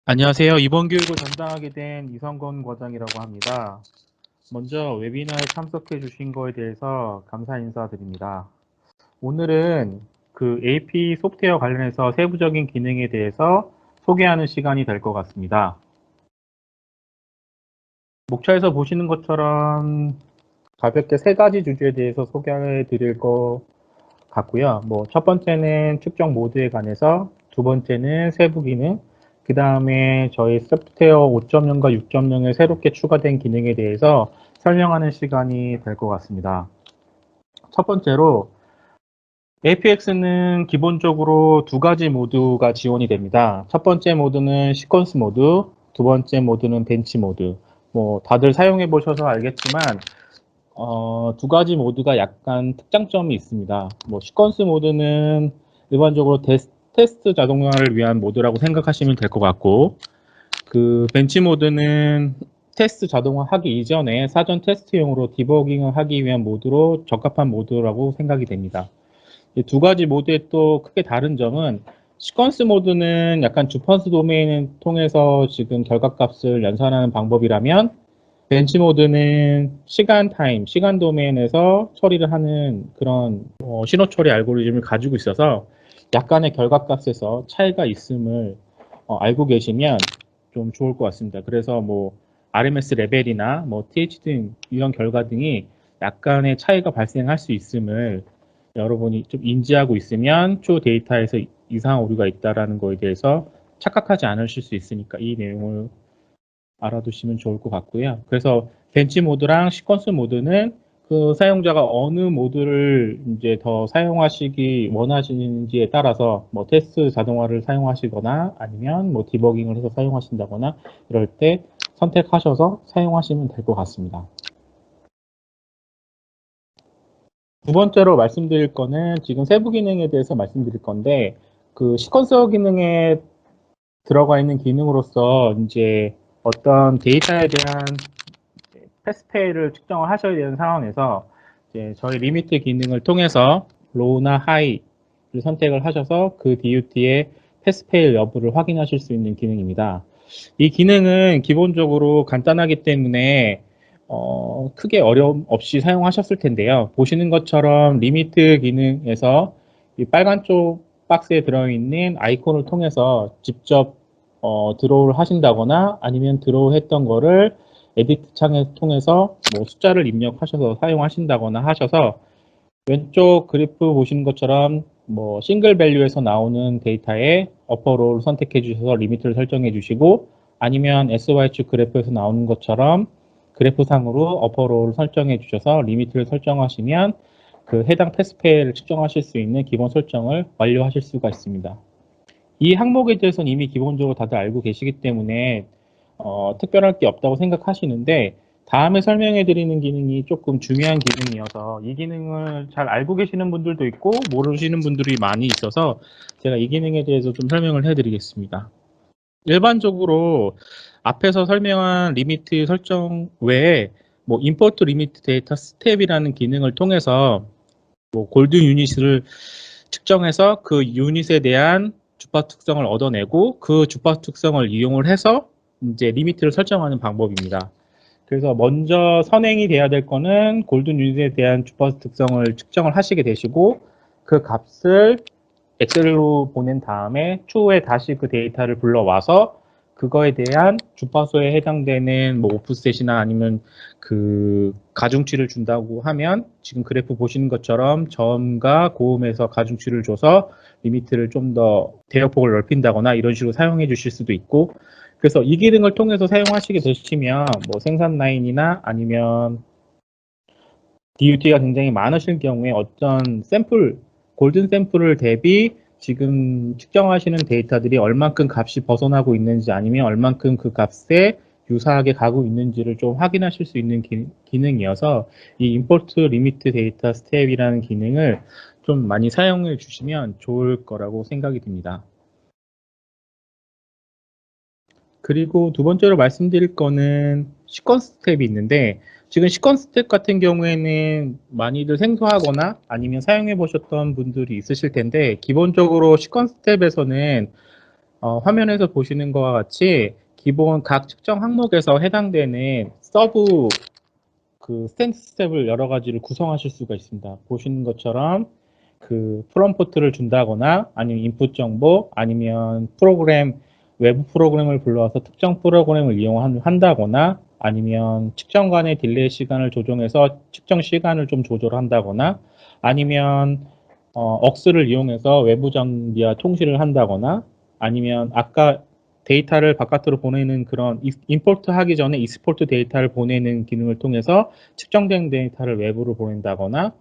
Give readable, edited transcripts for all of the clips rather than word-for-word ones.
안녕하세요. 이번 교육을 담당하게 된 이성건 과장이라고 합니다. 먼저 웨비나에 참석해 주신 거에 대해서 감사 인사드립니다. 오늘은 그 AP 소프트웨어 관련해서 세부적인 기능에 대해서 소개하는 시간이 될 것 같습니다. 목차에서 보시는 것처럼 가볍게 세 가지 주제에 대해서 소개해 드릴 것 같고요. 첫 번째는 측정 모드에 관해서, 두 번째는 세부 기능, 그 다음에 저희 소프트웨어 5.0과 6.0에 새롭게 추가된 기능에 대해서 설명하는 시간이 될 것 같습니다. 첫 번째로 APX는 기본적으로 두 가지 모드가 지원이 됩니다. 첫 번째 모드는 시퀀스 모드, 두 번째 모드는 벤치 모드. 다들 사용해 보셔서 알겠지만 두 가지 모드가 약간 특장점이 있습니다. 시퀀스 모드는 일반적으로 테스트 자동화를 위한 모드라고 생각하시면 될 것 같고, 그 벤치 모드는 테스트 자동화하기 이전에 사전 테스트용으로 디버깅을 하기 위한 모드로 적합한 모드라고 생각이 됩니다. 이 두 가지 모드의 또 크게 다른 점은 시퀀스 모드는 약간 주펀스 도메인을 통해서 지금 결과값을 연산하는 방법이라면 벤치 모드는 시간 도메인에서 처리를 하는 그런 신호 처리 알고리즘을 가지고 있어서 약간의 결과값에서 차이가 있음을 알고 계시면 좀 좋을 것 같습니다. 그래서 RMS 레벨이나 TH 등 이런 결과 등이 약간의 차이가 발생할 수 있음을 여러분이 좀 인지하고 있으면 추후 데이터에서 이상 오류가 있다라는 거에 대해서 착각하지 않으실 수 있으니까 이 내용을 알아두시면 좋을 것 같고요. 그래서 벤치 모드랑 시퀀스 모드는 그 사용자가 어느 모드를 이제 더 사용하시기 원하시는지에 따라서 테스트 자동화를 사용하시거나 아니면 디버깅을 해서 사용하신다거나 이럴 때 선택하셔서 사용하시면 될 것 같습니다. 두 번째로 말씀드릴 거는 지금 세부 기능에 대해서 말씀드릴 건데 그 시퀀서 기능에 들어가 있는 기능으로서 이제 어떤 데이터에 대한 패스페이를 측정을 하셔야 되는 상황에서 이제 저희 리미트 기능을 통해서 로우나 하이를 선택을 하셔서 그 DUT의 패스페일 여부를 확인하실 수 있는 기능입니다. 이 기능은 기본적으로 간단하기 때문에 크게 어려움 없이 사용하셨을 텐데요. 보시는 것처럼 리미트 기능에서 이 빨간 쪽 박스에 들어있는 아이콘을 통해서 직접 드로우를 하신다거나 아니면 드로우 했던 거를 에디트 창을 통해서 숫자를 입력하셔서 사용하신다거나 하셔서 왼쪽 그래프 보시는 것처럼 싱글 밸류에서 나오는 데이터에 어퍼로우를 선택해 주셔서 리미트를 설정해 주시고 아니면 SY축 그래프에서 나오는 것처럼 그래프상으로 어퍼로우를 설정해 주셔서 리미트를 설정하시면 그 해당 패스페이를 측정하실 수 있는 기본 설정을 완료하실 수가 있습니다. 이 항목에 대해서는 이미 기본적으로 다들 알고 계시기 때문에 특별할 게 없다고 생각하시는데 다음에 설명해 드리는 기능이 조금 중요한 기능이어서 이 기능을 잘 알고 계시는 분들도 있고 모르시는 분들이 많이 있어서 제가 이 기능에 대해서 좀 설명을 해 드리겠습니다. 일반적으로 앞에서 설명한 리미트 설정 외에 임포트 리미트 데이터 스텝이라는 기능을 통해서 골든 유닛을 측정해서 그 유닛에 대한 주파 특성을 얻어내고 그 주파 특성을 이용을 해서 이제 리미트를 설정하는 방법입니다. 그래서 먼저 선행이 돼야 될 거는 골든 유닛에 대한 주파 특성을 측정을 하시게 되시고 그 값을 엑셀로 보낸 다음에 추후에 다시 그 데이터를 불러와서 그거에 대한 주파수에 해당되는 오프셋이나 아니면 그 가중치를 준다고 하면 지금 그래프 보시는 것처럼 저음과 고음에서 가중치를 줘서 리미트를 좀 더 대역폭을 넓힌다거나 이런 식으로 사용해 주실 수도 있고 그래서 이 기능을 통해서 사용하시게 되시면 생산 라인이나 아니면 DUT가 굉장히 많으실 경우에 어떤 샘플, 골든 샘플을 대비 지금 측정하시는 데이터들이 얼만큼 값이 벗어나고 있는지 아니면 얼만큼 그 값에 유사하게 가고 있는지를 좀 확인하실 수 있는 기능이어서 이 import limit data step이라는 기능을 좀 많이 사용해 주시면 좋을 거라고 생각이 듭니다. 그리고 두 번째로 말씀드릴 거는 시퀀스 스텝이 있는데 지금 시퀀스 스텝 같은 경우에는 많이들 생소하거나 아니면 사용해 보셨던 분들이 있으실 텐데 기본적으로 시퀀스 스텝에서는 화면에서 보시는 것과 같이 기본 각 측정 항목에서 해당되는 서브 그 스탠스 스텝을 여러 가지를 구성하실 수가 있습니다. 보시는 것처럼 그 프롬프트를 준다거나 아니면 인풋 정보 아니면 프로그램 외부 프로그램을 불러와서 특정 프로그램을 이용한다거나 아니면 측정 간의 딜레이 시간을 조정해서 측정 시간을 좀 조절한다거나 아니면 억스를 이용해서 외부 장비와 통신을 한다거나 아니면 아까 데이터를 바깥으로 보내는 그런 임포트 하기 전에 익스포트 데이터를 보내는 기능을 통해서 측정된 데이터를 외부로 보낸다거나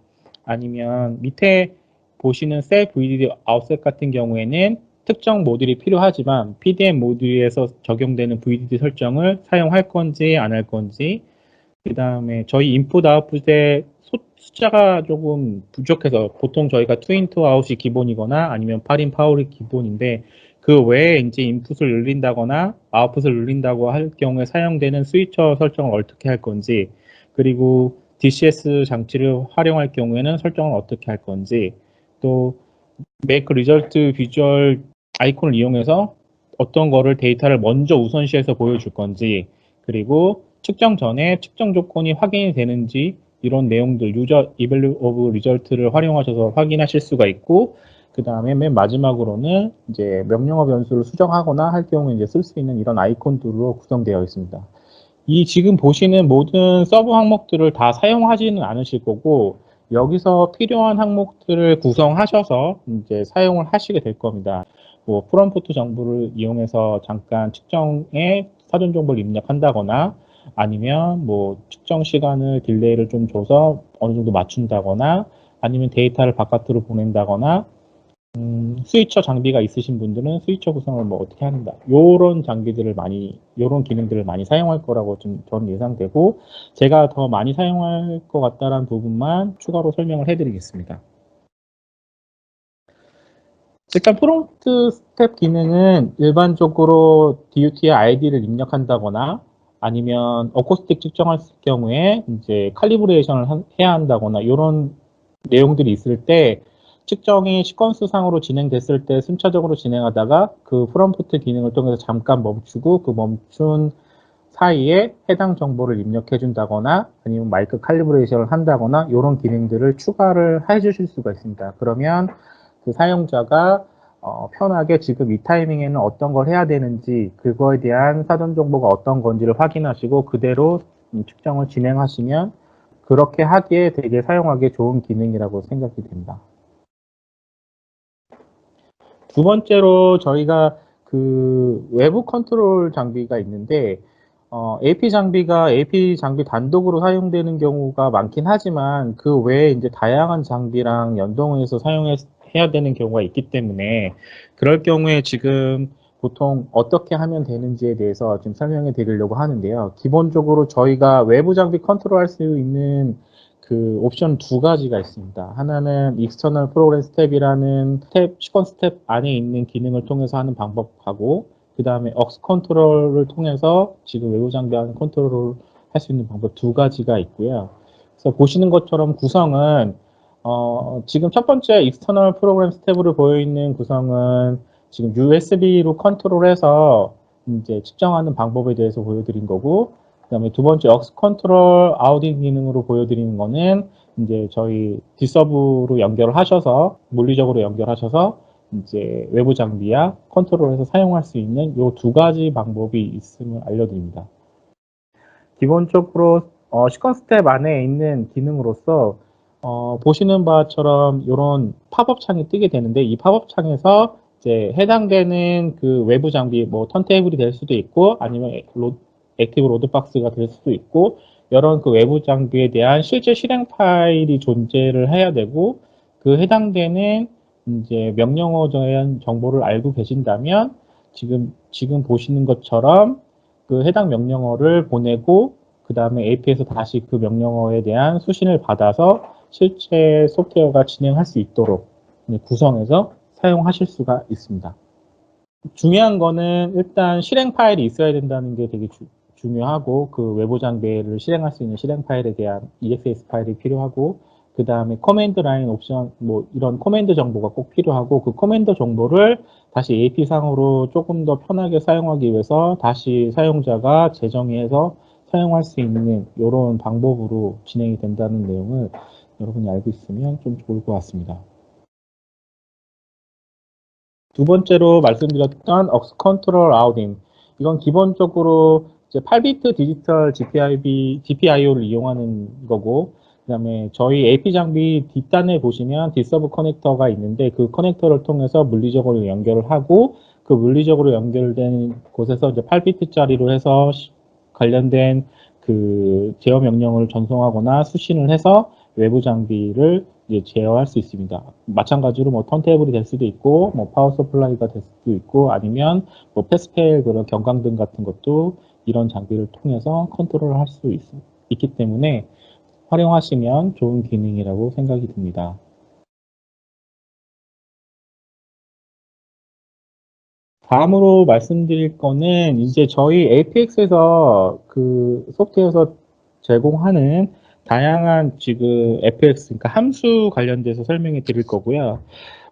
아니면 밑에 보시는 셀 VDD 아웃셋 같은 경우에는 특정 모듈이 필요하지만 PDM 모듈에서 적용되는 VDD 설정을 사용할 건지 안 할 건지 그 다음에 저희 인풋 아웃풋의 숫자가 조금 부족해서 보통 저희가 2인투 아웃이 기본이거나 아니면 8인 파울이 기본인데 그 외에 이제 인풋을 늘린다거나 아웃풋을 늘린다고 할 경우에 사용되는 스위처 설정을 어떻게 할 건지 그리고 DCS 장치를 활용할 경우에는 설정을 어떻게 할 건지 또 make result 비주얼 아이콘을 이용해서 어떤 거를 데이터를 먼저 우선시해서 보여줄 건지 그리고 측정 전에 측정 조건이 확인이 되는지 이런 내용들 유저 evaluate of result를 활용하셔서 확인하실 수가 있고 그 다음에 맨 마지막으로는 이제 명령어 변수를 수정하거나 할 경우에 이제 쓸 수 있는 이런 아이콘들로 구성되어 있습니다. 이 지금 보시는 모든 서브 항목들을 다 사용하지는 않으실 거고 여기서 필요한 항목들을 구성하셔서 이제 사용을 하시게 될 겁니다. 뭐 프롬프트 정보를 이용해서 잠깐 측정에 사전 정보를 입력한다거나 아니면 뭐 측정 시간을 딜레이를 좀 줘서 어느 정도 맞춘다거나 아니면 데이터를 바깥으로 보낸다거나 스위처 장비가 있으신 분들은 스위처 구성을 뭐 어떻게 한다. 요런 장비들을 많이, 요런 기능들을 많이 사용할 거라고 좀 저는 예상되고, 제가 더 많이 사용할 것 같다라는 부분만 추가로 설명을 해드리겠습니다. 일단 프롬프트 스텝 기능은 일반적으로 DUT의 ID를 입력한다거나 아니면 어코스틱 측정할 경우에 이제 칼리브레이션을 해야 한다거나 이런 내용들이 있을 때 측정이 시퀀스 상으로 진행됐을 때 순차적으로 진행하다가 그 프롬프트 기능을 통해서 잠깐 멈추고 그 멈춘 사이에 해당 정보를 입력해 준다거나 아니면 마이크 칼리브레이션을 한다거나 이런 기능들을 추가를 해 주실 수가 있습니다. 그러면 그 사용자가 편하게 지금 이 타이밍에는 어떤 걸 해야 되는지 그거에 대한 사전 정보가 어떤 건지를 확인하시고 그대로 측정을 진행하시면 그렇게 하기에 되게 사용하기 좋은 기능이라고 생각이 됩니다. 두 번째로 저희가 그 외부 컨트롤 장비가 있는데 AP 장비가 AP 장비 단독으로 사용되는 경우가 많긴 하지만 그 외에 이제 다양한 장비랑 연동해서 사용해야 되는 경우가 있기 때문에 그럴 경우에 지금 보통 어떻게 하면 되는지에 대해서 좀 설명해 드리려고 하는데요. 기본적으로 저희가 외부 장비 컨트롤할 수 있는 그 옵션 두 가지가 있습니다. 하나는 익스터널 프로그램 스텝이라는 스텝, 시퀀스 스텝 안에 있는 기능을 통해서 하는 방법하고 그 다음에 억스 컨트롤을 통해서 지금 외부 장비하는 컨트롤을 할 수 있는 방법 두 가지가 있고요. 그래서 보시는 것처럼 구성은 지금 첫 번째 익스터널 프로그램 스텝으로 보여 있는 구성은 지금 USB로 컨트롤해서 이제 측정하는 방법에 대해서 보여드린 거고 그다음에 두 번째 억스 컨트롤 아우딩 기능으로 보여드리는 거는 이제 저희 뒷서브로 연결을 하셔서 물리적으로 연결하셔서 이제 외부 장비와 컨트롤해서 사용할 수 있는 이 두 가지 방법이 있음을 알려드립니다. 기본적으로 시퀀스 스텝 안에 있는 기능으로서 보시는 바처럼 이런 팝업 창이 뜨게 되는데 이 팝업 창에서 이제 해당되는 그 외부 장비 뭐 턴테이블이 될 수도 있고 아니면 액티브 로드박스가 될 수도 있고 이런 그 외부 장비에 대한 실제 실행 파일이 존재를 해야 되고 그 해당되는 이제 명령어에 대한 정보를 알고 계신다면 지금 보시는 것처럼 그 해당 명령어를 보내고 그 다음에 AP에서 다시 그 명령어에 대한 수신을 받아서 실제 소프트웨어가 진행할 수 있도록 구성해서 사용하실 수가 있습니다. 중요한 거는 일단 실행 파일이 있어야 된다는 게 되게 중요하고 그 외부 장비를 실행할 수 있는 실행 파일에 대한 EXS 파일이 필요하고 그 다음에 커맨드 라인 옵션, 뭐 이런 커맨드 정보가 꼭 필요하고 그 커맨드 정보를 다시 AP 상으로 조금 더 편하게 사용하기 위해서 다시 사용자가 재정의해서 사용할 수 있는 이런 방법으로 진행이 된다는 내용을 여러분이 알고 있으면 좀 좋을 것 같습니다. 두 번째로 말씀드렸던 aux 컨트롤 아웃인. 이건 기본적으로 이제 8비트 디지털 GPIO를 이용하는 거고, 그 다음에 저희 AP 장비 뒷단에 보시면 뒷서브 커넥터가 있는데 그 커넥터를 통해서 물리적으로 연결을 하고 그 물리적으로 연결된 곳에서 이제 8비트짜리로 해서 관련된 그 제어 명령을 전송하거나 수신을 해서 외부 장비를 이제 제어할 수 있습니다. 마찬가지로 뭐 턴테이블이 될 수도 있고, 뭐 파워 서플라이가 될 수도 있고, 아니면 뭐 패스페일 그런 경광등 같은 것도 이런 장비를 통해서 컨트롤을 할 수 있기 때문에 활용하시면 좋은 기능이라고 생각이 듭니다. 다음으로 말씀드릴 거는 이제 저희 APX에서 그 소프트웨어에서 제공하는 다양한 지금 FX, 그러니까 함수 관련돼서 설명해 드릴 거고요.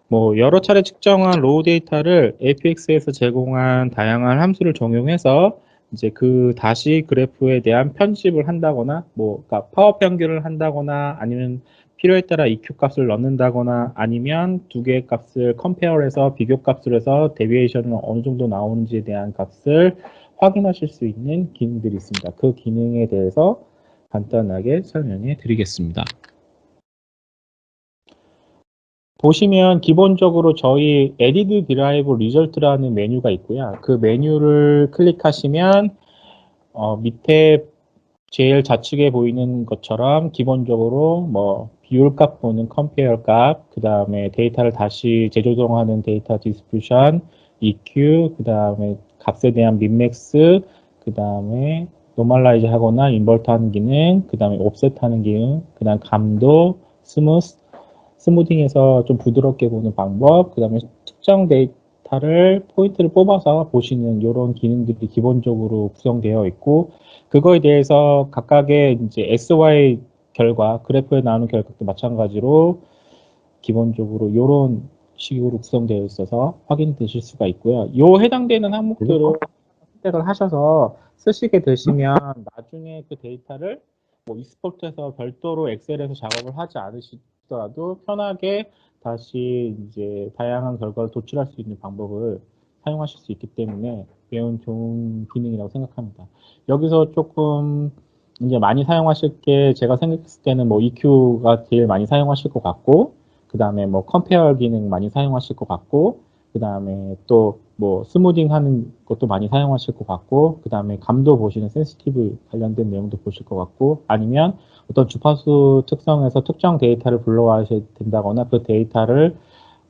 뭐 여러 차례 측정한 로우 데이터를 APX에서 제공한 다양한 함수를 적용해서 이제 그 다시 그래프에 대한 편집을 한다거나 뭐 그러니까 파워 변경을 한다거나 아니면 필요에 따라 EQ 값을 넣는다거나 아니면 두 개의 값을 컴페어해서 비교 값을 해서 데비에이션은 어느 정도 나오는지에 대한 값을 확인하실 수 있는 기능들이 있습니다. 그 기능에 대해서 간단하게 설명해 드리겠습니다. 보시면 기본적으로 저희 Add Derive Result라는 메뉴가 있고요. 그 메뉴를 클릭하시면 밑에 제일 좌측에 보이는 것처럼 기본적으로 뭐 비율값 보는 컴페어 값, 그 다음에 데이터를 다시 재조정하는 데이터 디스트리뷰션, EQ, 그 다음에 값에 대한 민맥스, 그 다음에 노멀라이즈 하거나 인버트 하는 기능, 그 다음에 옵셋 하는 기능, 그 다음 감도, 스무딩해서 좀 부드럽게 보는 방법, 그 다음에 특정 데이터를 포인트를 뽑아서 보시는 이런 기능들이 기본적으로 구성되어 있고, 그거에 대해서 각각의 이제 XY 결과, 그래프에 나오는 결과도 마찬가지로 기본적으로 이런 식으로 구성되어 있어서 확인되실 수가 있고요. 요 해당되는 항목들을 선택을 하셔서 쓰시게 되시면 나중에 그 데이터를 뭐 익스포트해서 별도로 엑셀에서 작업을 하지 않으시더라도 편하게 다시 이제 다양한 결과를 도출할 수 있는 방법을 사용하실 수 있기 때문에 매우 좋은 기능이라고 생각합니다. 여기서 조금 이제 많이 사용하실 게 제가 생각했을 때는 뭐 EQ가 제일 많이 사용하실 것 같고, 그 다음에 뭐 컴페어 기능 많이 사용하실 것 같고, 그 다음에 또 뭐 스무딩 하는 것도 많이 사용하실 것 같고, 그 다음에 감도 보시는 센시티브 관련된 내용도 보실 것 같고, 아니면 어떤 주파수 특성에서 특정 데이터를 불러와야 된다거나 그 데이터를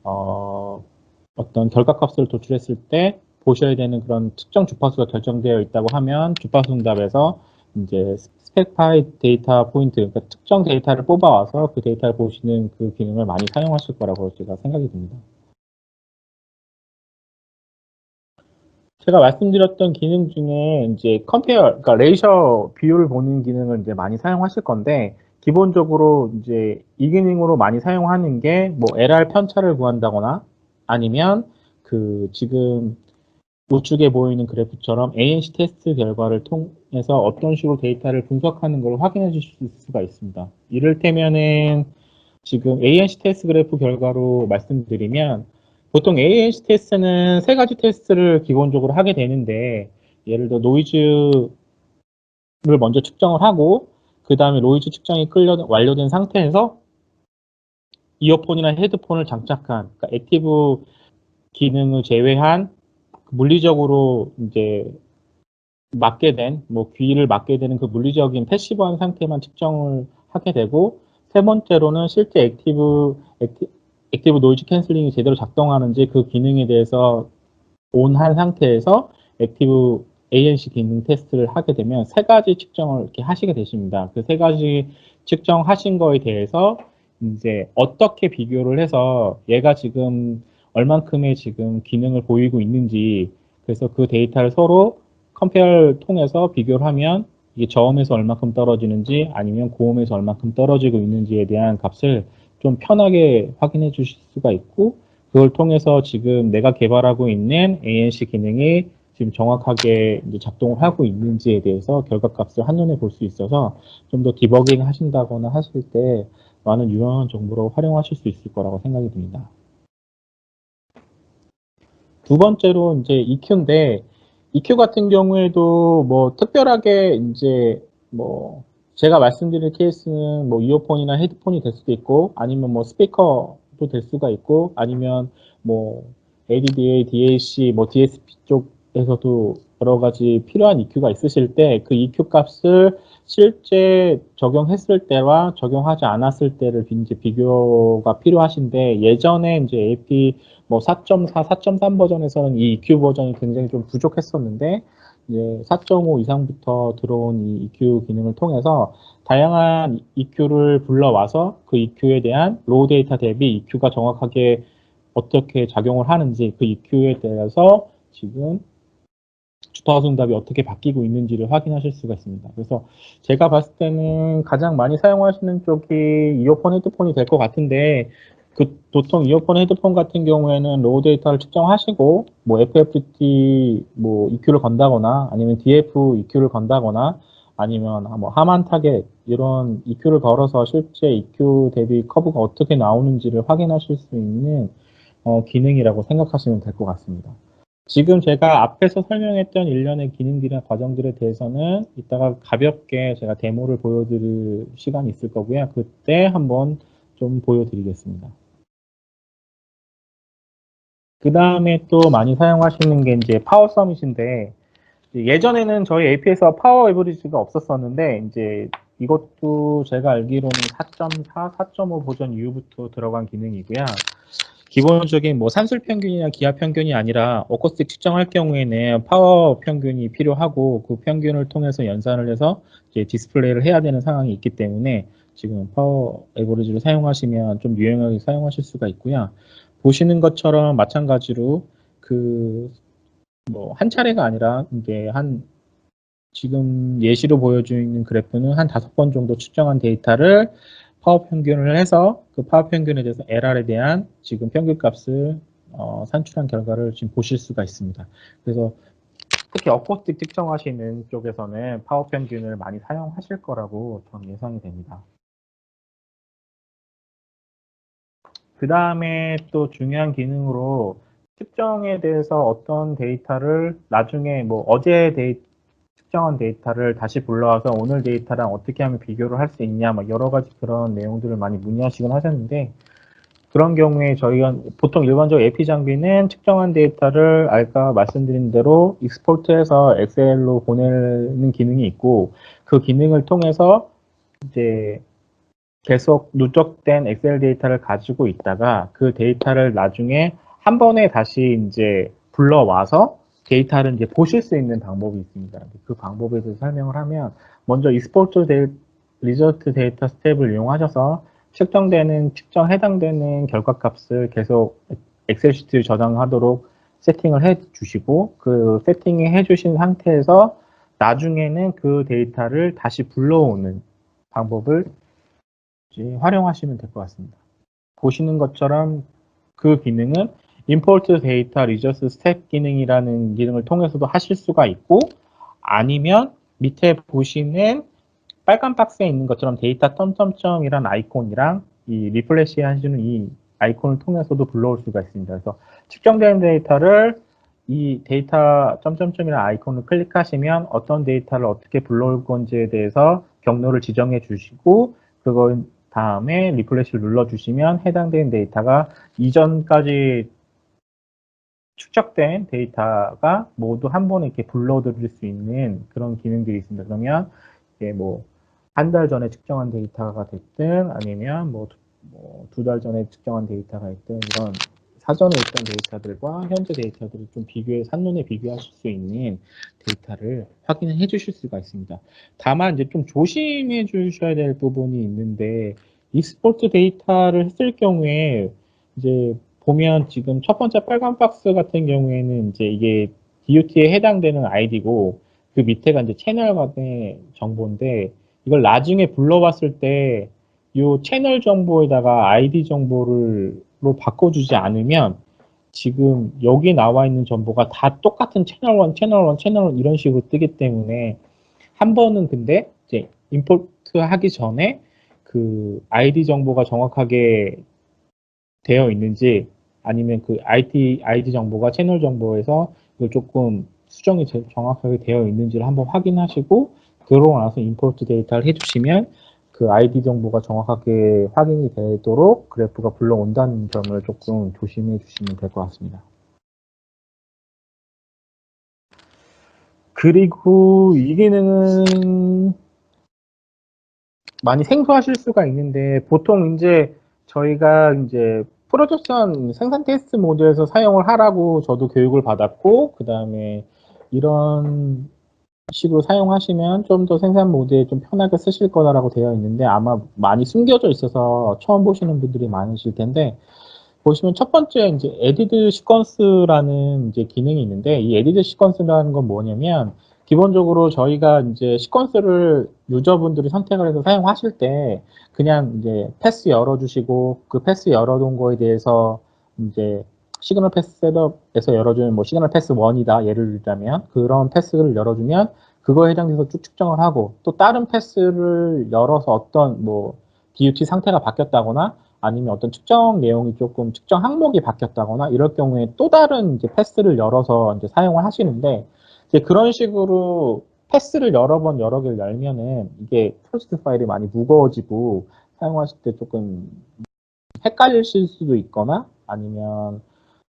어떤 결과값을 도출했을 때 보셔야 되는 그런 특정 주파수가 결정되어 있다고 하면 주파수 응답에서 이제 스펙파이 데이터 포인트, 그러니까 특정 데이터를 뽑아와서 그 데이터를 보시는 그 기능을 많이 사용하실 거라고 제가 생각이 듭니다. 제가 말씀드렸던 기능 중에 이제 그러니까 레이셔 비율을 보는 기능을 이제 많이 사용하실 건데, 기본적으로 이제 이 기능으로 많이 사용하는 게 뭐 LR 편차를 구한다거나 아니면 그 지금 우측에 보이는 그래프처럼 ANC 테스트 결과를 통해서 어떤 식으로 데이터를 분석하는 걸 확인해 주실 수가 있습니다. 이를테면은 지금 ANC 테스트 그래프 결과로 말씀드리면 보통 ANC 테스트는 세 가지 테스트를 기본적으로 하게 되는데, 예를 들어 노이즈를 먼저 측정을 하고 그 다음에 노이즈 측정이 완료된 상태에서 이어폰이나 헤드폰을 장착한, 그러니까 액티브 기능을 제외한 물리적으로 이제 맞게 된, 뭐 귀를 맞게 되는 그 물리적인 패시브한 상태만 측정을 하게 되고, 세 번째로는 실제 액티브 노이즈 캔슬링이 제대로 작동하는지 그 기능에 대해서 온한 상태에서 액티브 ANC 기능 테스트를 하게 되면 세 가지 측정을 이렇게 하시게 되십니다. 그 세 가지 측정하신 거에 대해서 이제 어떻게 비교를 해서 얘가 지금 얼만큼의 지금 기능을 보이고 있는지, 그래서 그 데이터를 서로 컴페어를 통해서 비교를 하면 이게 저음에서 얼마큼 떨어지는지 아니면 고음에서 얼마큼 떨어지고 있는지에 대한 값을 좀 편하게 확인해 주실 수가 있고, 그걸 통해서 지금 내가 개발하고 있는 ANC 기능이 지금 정확하게 이제 작동을 하고 있는지에 대해서 결과값을 한눈에 볼 수 있어서 좀 더 디버깅 하신다거나 하실 때 많은 유용한 정보로 활용하실 수 있을 거라고 생각이 듭니다. 두 번째로 이제 EQ인데, EQ 같은 경우에도 뭐 특별하게 이제 뭐 제가 말씀드릴 케이스는 뭐 이어폰이나 헤드폰이 될 수도 있고, 아니면 뭐 스피커도 될 수가 있고, 아니면 뭐 ADDA, DAC, 뭐 DSP 쪽에서도 여러 가지 필요한 EQ가 있으실 때 그 EQ 값을 실제 적용했을 때와 적용하지 않았을 때를 이제 비교가 필요하신데, 예전에 이제 AP 뭐 4.4, 4.3 버전에서는 이 EQ 버전이 굉장히 좀 부족했었는데, 이제 4.5 이상부터 들어온 이 EQ 기능을 통해서 다양한 EQ를 불러와서 그 EQ에 대한 로우 데이터 대비 EQ가 정확하게 어떻게 작용을 하는지, 그 EQ에 대해서 지금 주파수 응답이 어떻게 바뀌고 있는지를 확인하실 수가 있습니다. 그래서 제가 봤을 때는 가장 많이 사용하시는 쪽이 이어폰, 헤드폰이 될 것 같은데, 그 보통 이어폰, 헤드폰 같은 경우에는 로우 데이터를 측정하시고 뭐 FFT 뭐 EQ를 건다거나 아니면 DF EQ를 건다거나 아니면 뭐 하만 타겟 이런 EQ를 걸어서 실제 EQ 대비 커브가 어떻게 나오는지를 확인하실 수 있는 기능이라고 생각하시면 될 것 같습니다. 지금 제가 앞에서 설명했던 일련의 기능들이나 과정들에 대해서는 이따가 가볍게 제가 데모를 보여드릴 시간이 있을 거고요. 그때 한번 좀 보여드리겠습니다. 그 다음에 또 많이 사용하시는 게 이제 파워 서밋인데, 예전에는 저희 AP에서 파워 에버리지가 없었었는데, 이제 이것도 제가 알기로는 4.4, 4.5 버전 이후부터 들어간 기능이고요. 기본적인 뭐 산술 평균이나 기하 평균이 아니라 어쿠스틱 측정할 경우에는 파워 평균이 필요하고, 그 평균을 통해서 연산을 해서 이제 디스플레이를 해야 되는 상황이 있기 때문에 지금 파워 에버리지를 사용하시면 좀 유용하게 사용하실 수가 있고요. 보시는 것처럼 마찬가지로 그 뭐 한 차례가 아니라 이제 지금 예시로 보여주는 그래프는 한 5번 정도 측정한 데이터를 파워 평균을 해서 그 파워 평균에 대해서 LR에 대한 지금 평균 값을 산출한 결과를 지금 보실 수가 있습니다. 그래서 특히 어쿠스틱 측정하시는 쪽에서는 파워 평균을 많이 사용하실 거라고 저는 예상이 됩니다. 그 다음에 또 중요한 기능으로 측정에 대해서 어떤 데이터를 나중에 뭐 어제 측정한 데이터를 다시 불러와서 오늘 데이터랑 어떻게 하면 비교를 할 수 있냐, 막 여러 가지 그런 내용들을 많이 문의하시곤 하셨는데, 그런 경우에 저희가 보통 일반적으로 AP 장비는 측정한 데이터를 아까 말씀드린 대로 익스포트해서 엑셀로 보내는 기능이 있고, 그 기능을 통해서 이제 계속 누적된 엑셀 데이터를 가지고 있다가 그 데이터를 나중에 한 번에 다시 이제 불러와서 데이터를 이제 보실 수 있는 방법이 있습니다. 그 방법에 대해서 설명을 하면, 먼저 익스포트 리저트 데이터 스텝을 이용하셔서 해당되는 결과값을 계속 엑셀 시트에 저장하도록 세팅을 해 주시고, 그 세팅해 주신 상태에서 나중에는 그 데이터를 다시 불러오는 방법을 활용하시면 될 것 같습니다. 보시는 것처럼 그 기능은 import data resource step 기능이라는 기능을 통해서도 하실 수가 있고, 아니면 밑에 보시는 빨간 박스에 있는 것처럼 데이터 점점점이란 아이콘이랑 이 리플래시 하시는 이 아이콘을 통해서도 불러올 수가 있습니다. 그래서 측정된 데이터를 이 데이터 점점점이라는 아이콘을 클릭하시면 어떤 데이터를 어떻게 불러올 건지에 대해서 경로를 지정해 주시고, 그거 다음에 리플래시를 눌러주시면 해당되는 데이터가 이전까지 축적된 데이터가 모두 한 번에 이렇게 불러드릴 수 있는 그런 기능들이 있습니다. 그러면 이게 뭐 한 달 전에 측정한 데이터가 됐든 아니면 뭐 두 달 전에 측정한 데이터가 있든, 이런 사전에 있던 데이터들과 현재 데이터들을 좀 한눈에 비교하실 수 있는 데이터를 확인해 주실 수가 있습니다. 다만 이제 좀 조심해 주셔야 될 부분이 있는데, 익스포트 데이터를 했을 경우에 이제 보면 지금 첫 번째 빨간 박스 같은 경우에는 이제 이게 DUT에 해당되는 아이디고, 그 밑에가 이제 채널 간의 정보인데 이걸 나중에 불러봤을 때 이 채널 정보에다가 아이디 정보로 바꿔주지 않으면 지금 여기 나와 있는 정보가 다 똑같은 채널 1, 채널 1, 채널 1 이런 식으로 뜨기 때문에 한 번은 근데 이제 임포트 하기 전에 그 아이디 정보가 정확하게 되어 있는지 아니면 그 아이디 정보가 채널 정보에서 이걸 조금 수정이 정확하게 되어 있는지를 한번 확인하시고 그러고 나서 임포트 데이터를 해주시면 그 아이디 정보가 정확하게 확인이 되도록 그래프가 불러온다는 점을 조금 조심해 주시면 될 것 같습니다. 그리고 이 기능은 많이 생소하실 수가 있는데 보통 이제 저희가 이제 프로덕션 생산 테스트 모드에서 사용을 하라고 저도 교육을 받았고 그 다음에 이런 식으로 사용하시면 좀 더 생산 모드에 좀 편하게 쓰실 거라고 되어 있는데 아마 많이 숨겨져 있어서 처음 보시는 분들이 많으실 텐데 보시면 첫 번째 이제 에디트 시퀀스라는 이제 기능이 있는데 이 에디트 시퀀스라는 건 뭐냐면 기본적으로 저희가 이제 시퀀스를 유저분들이 선택을 해서 사용하실 때 그냥 이제 패스 열어주시고 그 패스 열어둔 거에 대해서 이제 시그널 패스 셋업에서 열어주는 뭐 시그널 패스 1이다 예를 들자면 그런 패스를 열어주면 그거에 해당돼서 쭉 측정을 하고 또 다른 패스를 열어서 어떤 뭐 DUT 상태가 바뀌었다거나 아니면 어떤 측정 내용이 조금 측정 항목이 바뀌었다거나 이럴 경우에 또 다른 이제 패스를 열어서 이제 사용을 하시는데 이제 그런 식으로 패스를 여러 번 여러 개를 열면은 이게 프로젝트 파일이 많이 무거워지고 사용하실 때 조금 헷갈리실 수도 있거나 아니면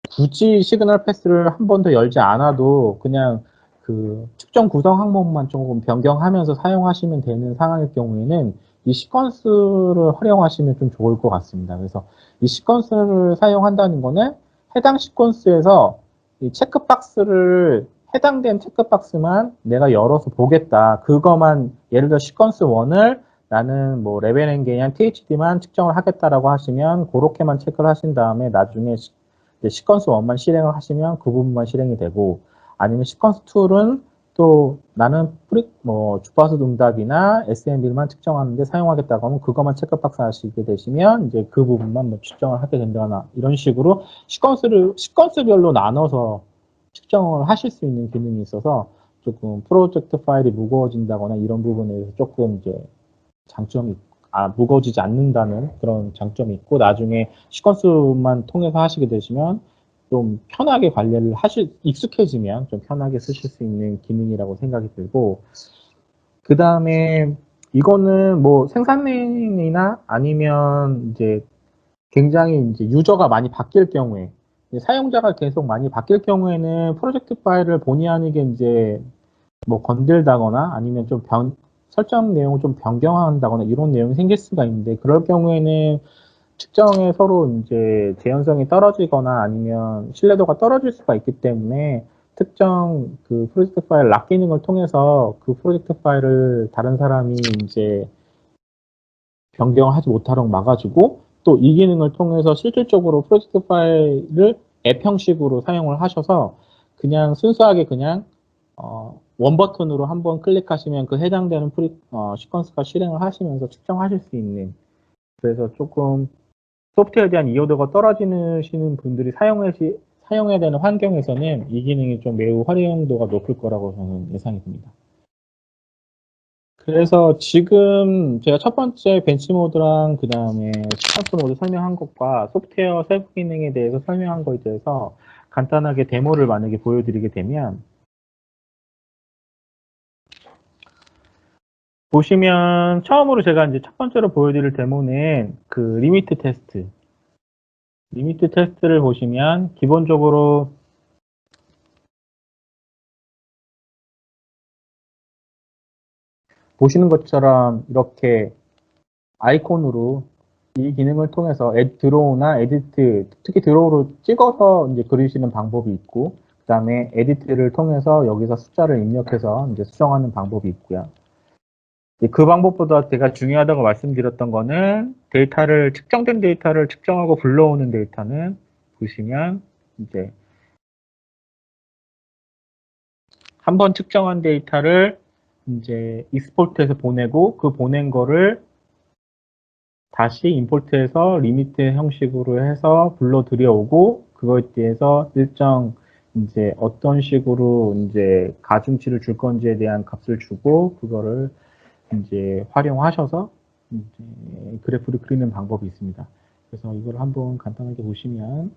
굳이 시그널 패스를 한 번 더 열지 않아도 그냥 그 측정 구성 항목만 조금 변경하면서 사용하시면 되는 상황일 경우에는 이 시퀀스를 활용하시면 좀 좋을 것 같습니다. 그래서 이 시퀀스를 사용한다는 거는 해당 시퀀스에서 이 체크박스를 해당된 체크박스만 내가 열어서 보겠다. 그거만 예를 들어 시퀀스 1을 나는 뭐 레벨 엔게이한 THD만 측정을 하겠다라고 하시면 그렇게만 체크를 하신 다음에 나중에 시퀀스 1만 실행을 하시면 그 부분만 실행이 되고 아니면 시퀀스 2는 또 나는 주파수 응답이나 SMB만 측정하는데 사용하겠다고 하면 그것만 체크박스 하시게 되시면 이제 그 부분만 뭐 측정을 하게 된다거나 이런 식으로 시퀀스별로 나눠서 측정을 하실 수 있는 기능이 있어서 조금 프로젝트 파일이 무거워진다거나 이런 부분에 대해서 조금 이제 장점이 무거워지지 않는다는 그런 장점이 있고 나중에 시퀀스만 통해서 하시게 되시면 좀 편하게 관리를 익숙해지면 좀 편하게 쓰실 수 있는 기능이라고 생각이 들고 그 다음에 이거는 뭐 생산량이나 아니면 이제 굉장히 이제 유저가 많이 바뀔 경우에 사용자가 계속 많이 바뀔 경우에는 프로젝트 파일을 본의 아니게 이제 뭐 건들다거나 아니면 좀 설정 내용을 좀 변경한다거나 이런 내용이 생길 수가 있는데 그럴 경우에는 측정에 서로 이제 재현성이 떨어지거나 아니면 신뢰도가 떨어질 수가 있기 때문에 특정 그 프로젝트 파일 락 기능을 통해서 그 프로젝트 파일을 다른 사람이 이제 변경을 하지 못하도록 막아주고 또 이 기능을 통해서 실질적으로 프로젝트 파일을 앱 형식으로 사용을 하셔서 그냥 순수하게 그냥 원 버튼으로 한번 클릭하시면 그 해당되는 시퀀스가 실행을 하시면서 측정하실 수 있는 그래서 조금 소프트웨어에 대한 이해도가 떨어지시는 분들이 사용해야 되는 환경에서는 이 기능이 좀 매우 활용도가 높을 거라고 저는 예상이 듭니다. 그래서 지금 제가 첫 번째 벤치 모드랑 그 다음에 시퀀스 모드 설명한 것과 소프트웨어 세부 기능에 대해서 설명한 것에 대해서 간단하게 데모를 만약에 보여드리게 되면 보시면 처음으로 제가 이제 첫 번째로 보여드릴 데모는 그 리미트 테스트를 보시면 기본적으로 보시는 것처럼 이렇게 아이콘으로 이 기능을 통해서 드로우나 에디트, 특히 드로우로 찍어서 이제 그리시는 방법이 있고, 그 다음에 에디트를 통해서 여기서 숫자를 입력해서 이제 수정하는 방법이 있고요. 그 방법보다 제가 중요하다고 말씀드렸던 거는 측정된 데이터를 측정하고 불러오는 데이터는 보시면 이제 한번 측정한 데이터를 이제 익스포트해서 보내고 그 보낸 거를 다시 임포트해서 리미트 형식으로 해서 불러 들여오고 그거에 대해서 일정 이제 어떤 식으로 이제 가중치를 줄 건지에 대한 값을 주고 그거를 이제 활용하셔서 이제 그래프를 그리는 방법이 있습니다. 그래서 이걸 한번 간단하게 보시면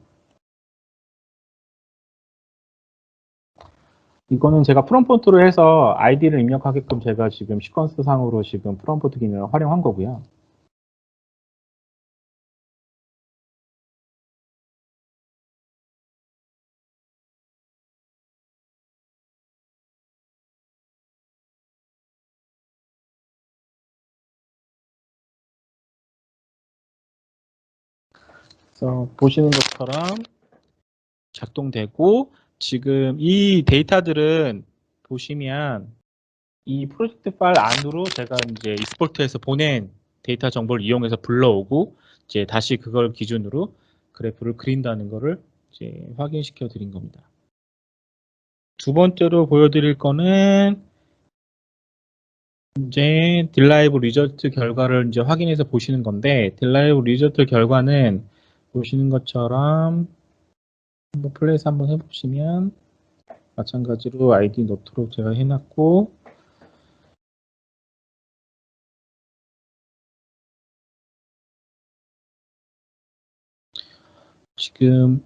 이거는 제가 프롬프트로 해서 아이디를 입력하게끔 제가 지금 시퀀스 상으로 지금 프롬프트 기능을 활용한 거고요. 그래서 보시는 것처럼 작동되고 지금 이 데이터들은 보시면 이 프로젝트 파일 안으로 제가 이제 익스포트해서 보낸 데이터 정보를 이용해서 불러오고 이제 다시 그걸 기준으로 그래프를 그린다는 거를 이제 확인시켜 드린 겁니다. 두 번째로 보여드릴 거는 이제 딜라이브 리저트 결과를 이제 확인해서 보시는 건데 딜라이브 리저트 결과는 보시는 것처럼 한번 플레이스 한번 해보시면 마찬가지로 아이디 넣도록 제가 해놨고 지금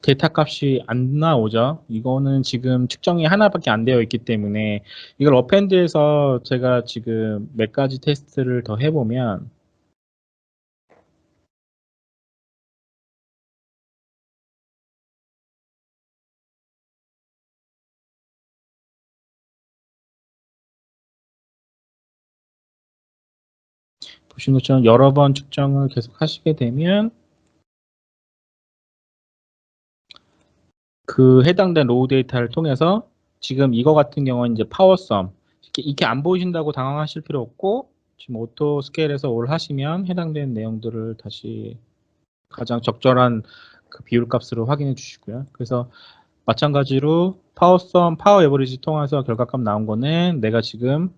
데이터 값이 안 나오죠. 이거는 지금 측정이 하나밖에 안 되어 있기 때문에 이걸 어펜드에서 제가 지금 몇 가지 테스트를 더 해보면 보시는 것처럼 여러 번 측정을 계속 하시게 되면 그 해당된 로우 데이터를 통해서 지금 이거 같은 경우는 이제 파워썸 이렇게 안 보이신다고 당황하실 필요 없고 지금 오토 스케일에서 올 하시면 해당된 내용들을 다시 가장 적절한 그 비율 값으로 확인해 주시고요. 그래서 마찬가지로 파워썸, 파워 에버리지 통해서 결과값 나온 거는 내가 지금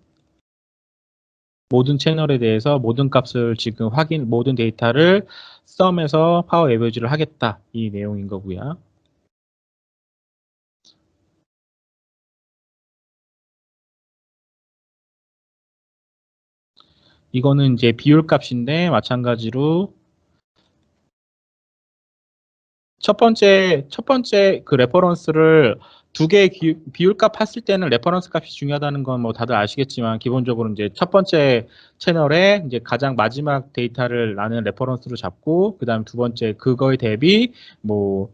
모든 채널에 대해서 모든 값을 지금 모든 데이터를 썸에서 파워 에버리지를 하겠다. 이 내용인 거고요. 이거는 이제 비율 값인데 마찬가지로 첫 번째 그 레퍼런스를 두 개의 비율 값 했을 때는 레퍼런스 값이 중요하다는 건 뭐 다들 아시겠지만 기본적으로 이제 첫 번째 채널에 이제 가장 마지막 데이터를 나는 레퍼런스로 잡고 그다음 두 번째 그거에 대비 뭐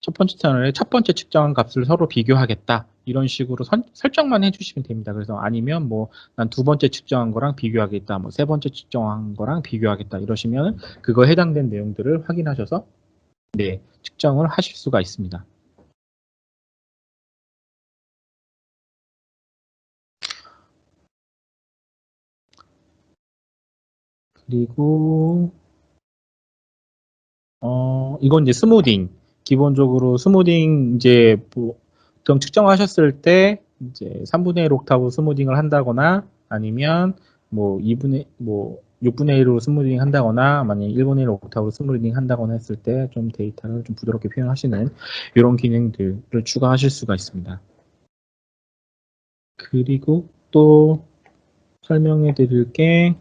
첫 번째 채널에 첫 번째 측정한 값을 서로 비교하겠다. 이런 식으로 설정만 해주시면 됩니다. 그래서 아니면 뭐 난 두 번째 측정한 거랑 비교하겠다. 뭐 세 번째 측정한 거랑 비교하겠다. 이러시면 그거에 해당된 내용들을 확인하셔서 네, 측정을 하실 수가 있습니다. 그리고 이건 이제 스무딩. 기본적으로 스무딩 이제 보통 측정하셨을 때 이제 3분의 1 옥타브 스무딩을 한다거나 아니면 뭐 2분의 뭐 6분의 1으로 스무딩 한다거나 만약에 1분의 1 옥타브로 스무딩 한다거나 했을 때 좀 데이터를 좀 부드럽게 표현하시는 이런 기능들을 추가하실 수가 있습니다. 그리고 또 설명해 드릴 게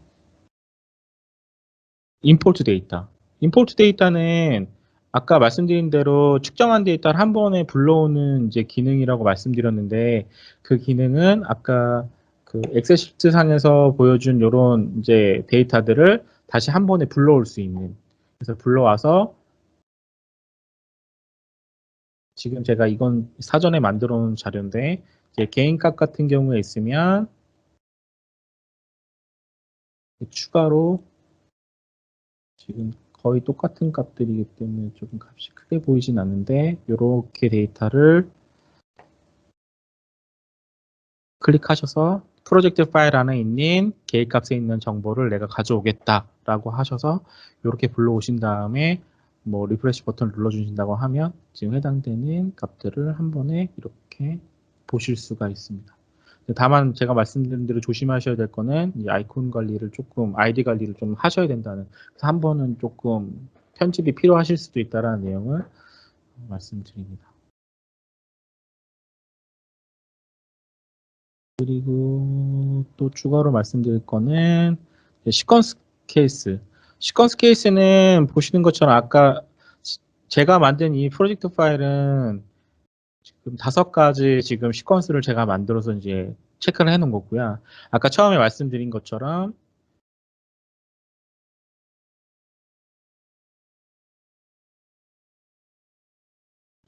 임포트 데이터. 임포트 데이터는 아까 말씀드린 대로 측정한 데이터를 한 번에 불러오는 이제 기능이라고 말씀드렸는데 그 기능은 아까 그 엑셀 시트 상에서 보여준 이런 이제 데이터들을 다시 한 번에 불러올 수 있는. 그래서 불러와서 지금 제가 이건 사전에 만들어 놓은 자료인데 이제 개인값 같은 경우에 있으면 추가로 지금 거의 똑같은 값들이기 때문에 조금 값이 크게 보이진 않는데 이렇게 데이터를 클릭하셔서 프로젝트 파일 안에 있는 계획값에 있는 정보를 내가 가져오겠다라고 하셔서 이렇게 불러오신 다음에 뭐 리프레시 버튼을 눌러주신다고 하면 지금 해당되는 값들을 한 번에 이렇게 보실 수가 있습니다. 다만 제가 말씀드린 대로 조심하셔야 될 거는 이 아이콘 관리를 조금 아이디 관리를 좀 하셔야 된다는, 그래서 한 번은 조금 편집이 필요하실 수도 있다라는 내용을 말씀드립니다. 그리고 또 추가로 말씀드릴 거는 시퀀스 케이스. 시퀀스 케이스는 보시는 것처럼 아까 제가 만든 이 프로젝트 파일은 지금 5가지 지금 시퀀스를 제가 만들어서 이제 체크를 해 놓은 거고요. 아까 처음에 말씀드린 것처럼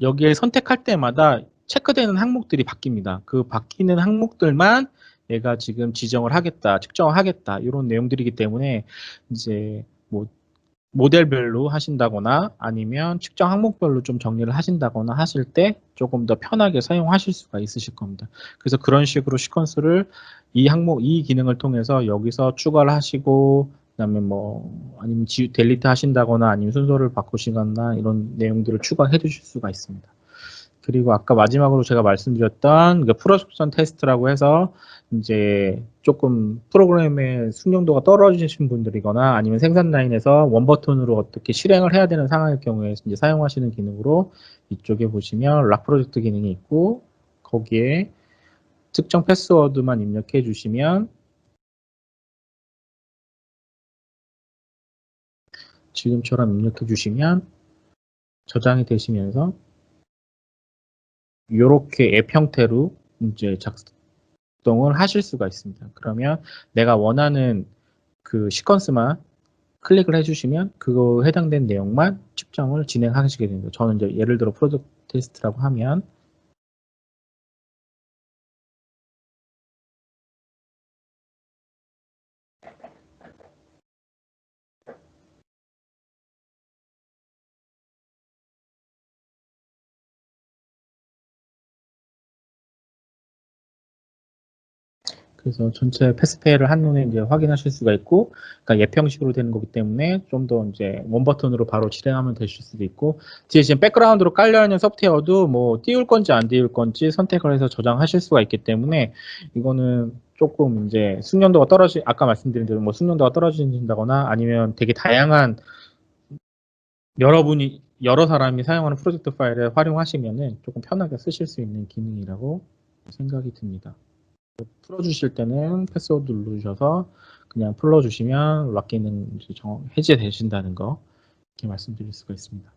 여기에 선택할 때마다 체크되는 항목들이 바뀝니다. 그 바뀌는 항목들만 내가 지금 지정을 하겠다, 측정을 하겠다, 이런 내용들이기 때문에 이제 뭐 모델별로 하신다거나 아니면 측정 항목별로 좀 정리를 하신다거나 하실 때 조금 더 편하게 사용하실 수가 있으실 겁니다. 그래서 그런 식으로 시퀀스를 이 항목, 이 기능을 통해서 여기서 추가를 하시고, 그다음에 뭐 아니면 델리트 하신다거나 아니면 순서를 바꾸시거나 이런 내용들을 추가해 주실 수가 있습니다. 그리고 아까 마지막으로 제가 말씀드렸던 그 프로덕션 테스트라고 해서 이제 조금 프로그램의 숙련도가 떨어지신 분들이거나 아니면 생산 라인에서 원버튼으로 어떻게 실행을 해야 되는 상황일 경우에 이제 사용하시는 기능으로 이쪽에 보시면 락 프로젝트 기능이 있고 거기에 특정 패스워드만 입력해 주시면 지금처럼 입력해 주시면 저장이 되시면서 이렇게 앱 형태로 이제 작동을 하실 수가 있습니다. 그러면 내가 원하는 그 시퀀스만 클릭을 해주시면 그거 해당된 내용만 측정을 진행하시게 됩니다. 저는 이제 예를 들어 프로젝트 테스트라고 하면 그래서 전체 패스페이를 한눈에 이제 확인하실 수가 있고, 그러니까 앱 형식으로 되는 거기 때문에 좀 더 이제 원 버튼으로 바로 실행하면 되실 수도 있고, 뒤에 지금 백그라운드로 깔려 있는 소프트웨어도 뭐 띄울 건지 안 띄울 건지 선택을 해서 저장하실 수가 있기 때문에 이거는 조금 이제 숙련도가 아까 말씀드린 대로 뭐 숙련도가 떨어진다거나 아니면 되게 다양한 여러분이 여러 사람이 사용하는 프로젝트 파일을 활용하시면은 조금 편하게 쓰실 수 있는 기능이라고 생각이 듭니다. 풀어주실 때는 패스워드 누르셔서 그냥 풀어주시면 락 기능 해제되신다는 거 이렇게 말씀드릴 수가 있습니다.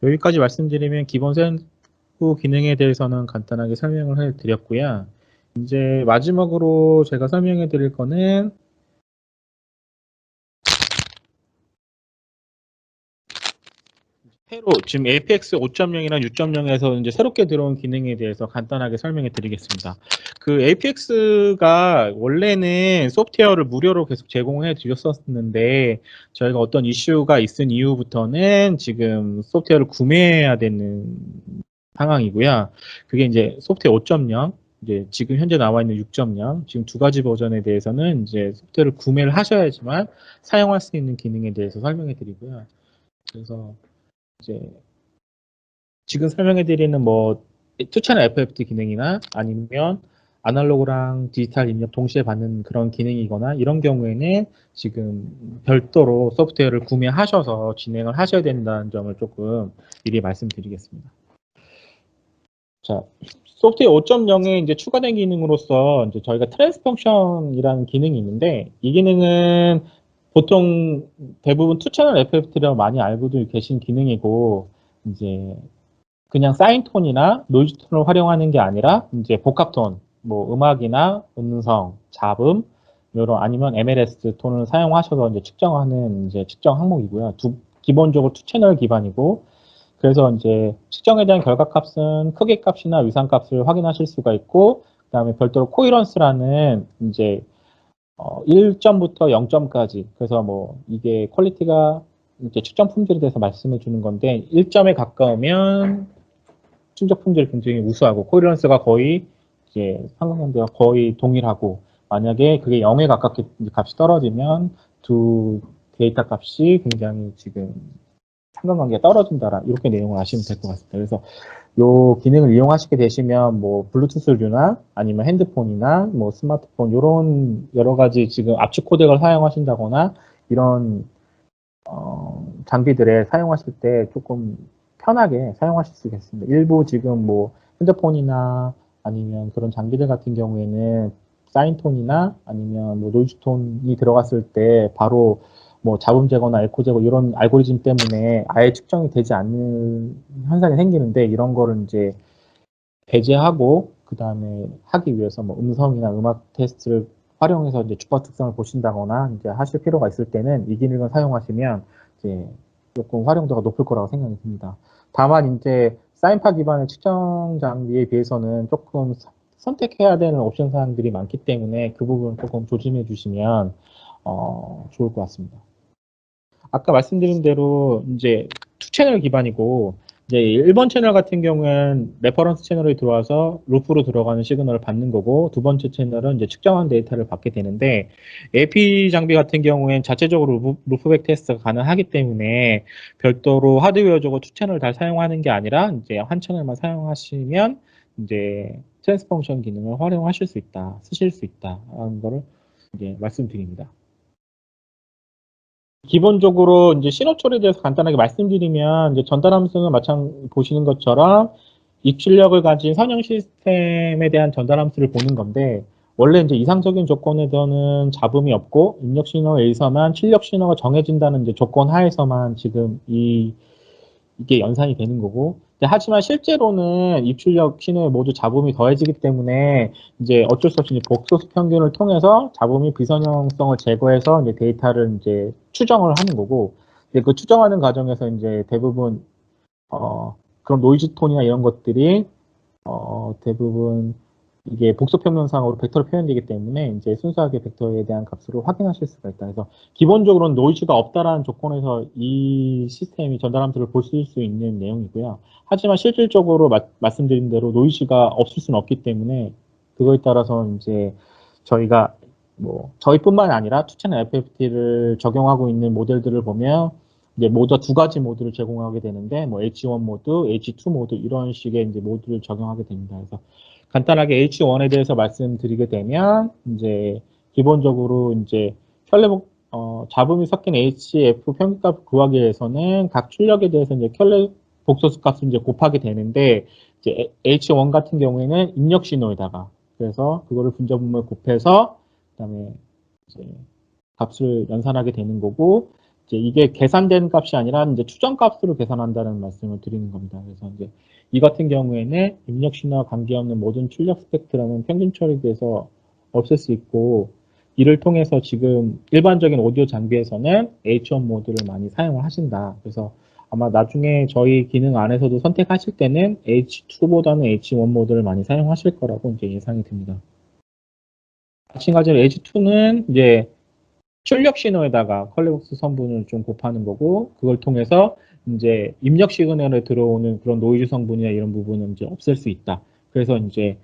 여기까지 말씀드리면 기본 셀프 기능에 대해서는 간단하게 설명을 해드렸고요. 이제 마지막으로 제가 설명해 드릴 거는 새로 지금 APX 5.0이나 6.0에서 이제 새롭게 들어온 기능에 대해서 간단하게 설명해 드리겠습니다. 그 APX가 원래는 소프트웨어를 무료로 계속 제공해 드렸었는데 저희가 어떤 이슈가 있은 이후부터는 지금 소프트웨어를 구매해야 되는 상황이고요. 그게 이제 소프트웨어 5.0 이제 지금 현재 나와 있는 6.0 지금 2가지 버전에 대해서는 이제 소프트웨어를 구매를 하셔야지만 사용할 수 있는 기능에 대해서 설명해 드리고요. 그래서 이제 지금 설명해드리는 뭐 투체널 FFT 기능이나 아니면 아날로그랑 디지털 입력 동시에 받는 그런 기능이거나 이런 경우에는 지금 별도로 소프트웨어를 구매하셔서 진행을 하셔야 된다는 점을 조금 미리 말씀드리겠습니다. 자, 소프트웨어 5.0에 이제 추가된 기능으로서 이제 저희가 트랜스 펑션이라는 기능이 있는데 이 기능은 보통 대부분 투채널 FFT라고 많이 알고 계신 기능이고 이제 그냥 사인 톤이나 노이즈 톤을 활용하는 게 아니라 이제 복합 톤, 뭐 음악이나 음성, 잡음 이런 아니면 MLS 톤을 사용하셔서 이제 측정하는 이제 측정 항목이고요. 기본적으로 투 채널 기반이고 그래서 이제 측정에 대한 결과값은 크기 값이나 위상 값을 확인하실 수가 있고 그다음에 별도로 코이런스라는 이제 1점부터 0점까지 그래서 뭐 이게 퀄리티가 이제 측정 품질에 대해서 말씀해 주는 건데 1점에 가까우면 충족 품질이 굉장히 우수하고 코이런스가 거의 이제 상관관계가 거의 동일하고 만약에 그게 0에 가깝게 값이 떨어지면 두 데이터 값이 굉장히 지금 상관관계가 떨어진다라 이렇게 내용을 아시면 될 것 같습니다. 그래서 요 기능을 이용하시게 되시면 뭐 블루투스류나 아니면 핸드폰이나 뭐 스마트폰 이런 여러 가지 지금 압축 코덱을 사용하신다거나 이런 장비들에 사용하실 때 조금 편하게 사용하실 수 있겠습니다. 일부 지금 뭐 핸드폰이나 아니면 그런 장비들 같은 경우에는 사인톤이나 아니면 뭐 노이즈톤이 들어갔을 때 바로 뭐 잡음 제거나 에코 제거 이런 알고리즘 때문에 아예 측정이 되지 않는 현상이 생기는데 이런 거를 이제 배제하고 그 다음에 하기 위해서 뭐 음성이나 음악 테스트를 활용해서 이제 주파 특성을 보신다거나 이제 하실 필요가 있을 때는 이 기능을 사용하시면 이제 조금 활용도가 높을 거라고 생각이 듭니다. 다만 이제 사인파 기반의 측정 장비에 비해서는 조금 선택해야 되는 옵션 사항들이 많기 때문에 그 부분 조금 조심해 주시면 좋을 것 같습니다. 아까 말씀드린 대로 이제 투 채널 기반이고 이제 1번 채널 같은 경우엔 레퍼런스 채널이 들어와서 루프로 들어가는 시그널을 받는 거고 두 번째 채널은 이제 측정한 데이터를 받게 되는데 AP 장비 같은 경우엔 자체적으로 루프백 테스트가 가능하기 때문에 별도로 하드웨어적으로 투 채널을 다 사용하는 게 아니라 이제 한 채널만 사용하시면 이제 트랜스 펑션 기능을 활용하실 수 있다, 쓰실 수 있다라는 거를 이제 말씀드립니다. 기본적으로 이제 신호 처리에 대해서 간단하게 말씀드리면 이제 전달 함수는 마찬가지 보시는 것처럼 입출력을 가진 선형 시스템에 대한 전달 함수를 보는 건데 원래 이제 이상적인 조건에서는 잡음이 없고 입력 신호에서만 출력 신호가 정해진다는 이제 조건 하에서만 지금 이게 연산이 되는 거고 하지만 실제로는 입출력 신호에 모두 잡음이 더해지기 때문에 이제 어쩔 수 없이 복소수 평균을 통해서 잡음이 비선형성을 제거해서 이제 데이터를 이제 추정을 하는 거고 이제 그 추정하는 과정에서 이제 대부분 그런 노이즈 톤이나 이런 것들이 대부분 이게 복소 평면상으로 벡터로 표현되기 때문에 이제 순수하게 벡터에 대한 값으로 확인하실 수가 있다. 그래서 기본적으로는 노이즈가 없다라는 조건에서 이 시스템이 전달 함수를 보실 수 있는 내용이고요. 하지만 실질적으로 말씀드린 대로 노이즈가 없을 수는 없기 때문에 그거에 따라서 이제 저희가 뭐 저희뿐만 아니라 투체나 FFT를 적용하고 있는 모델들을 보면 이제 모두 두 가지 모드를 제공하게 되는데 뭐 H1 모드, H2 모드 이런 식의 이제 모드를 적용하게 됩니다. 그래서 간단하게 H1에 대해서 말씀드리게 되면 이제 기본적으로 이제 잡음이 섞인 HF 평균값 구하기 위해서는 각 출력에 대해서 이제 켤레 복소수 값을 이제 곱하게 되는데 이제 H1 같은 경우에는 입력 신호에다가 그래서 그거를 분자분모에 곱해서 그다음에 이제 값을 연산하게 되는 거고 이제 이게 계산된 값이 아니라 이제 추정 값으로 계산한다는 말씀을 드리는 겁니다. 그래서 이제 이 같은 경우에는 입력 신호와 관계없는 모든 출력 스펙트럼은 평균 처리돼서 없앨 수 있고 이를 통해서 지금 일반적인 오디오 장비에서는 H1 모드를 많이 사용을 하신다. 그래서 아마 나중에 저희 기능 안에서도 선택하실 때는 H2보다는 H1 모드를 많이 사용하실 거라고 이제 예상이 듭니다. 마찬가지로 H2는 이제 출력 신호에다가 컬레복스 성분을 좀 곱하는 거고 그걸 통해서 이제 입력 시그널에 들어오는 그런 노이즈 성분이나 이런 부분은 이제 없앨 수 있다. 그래서 이제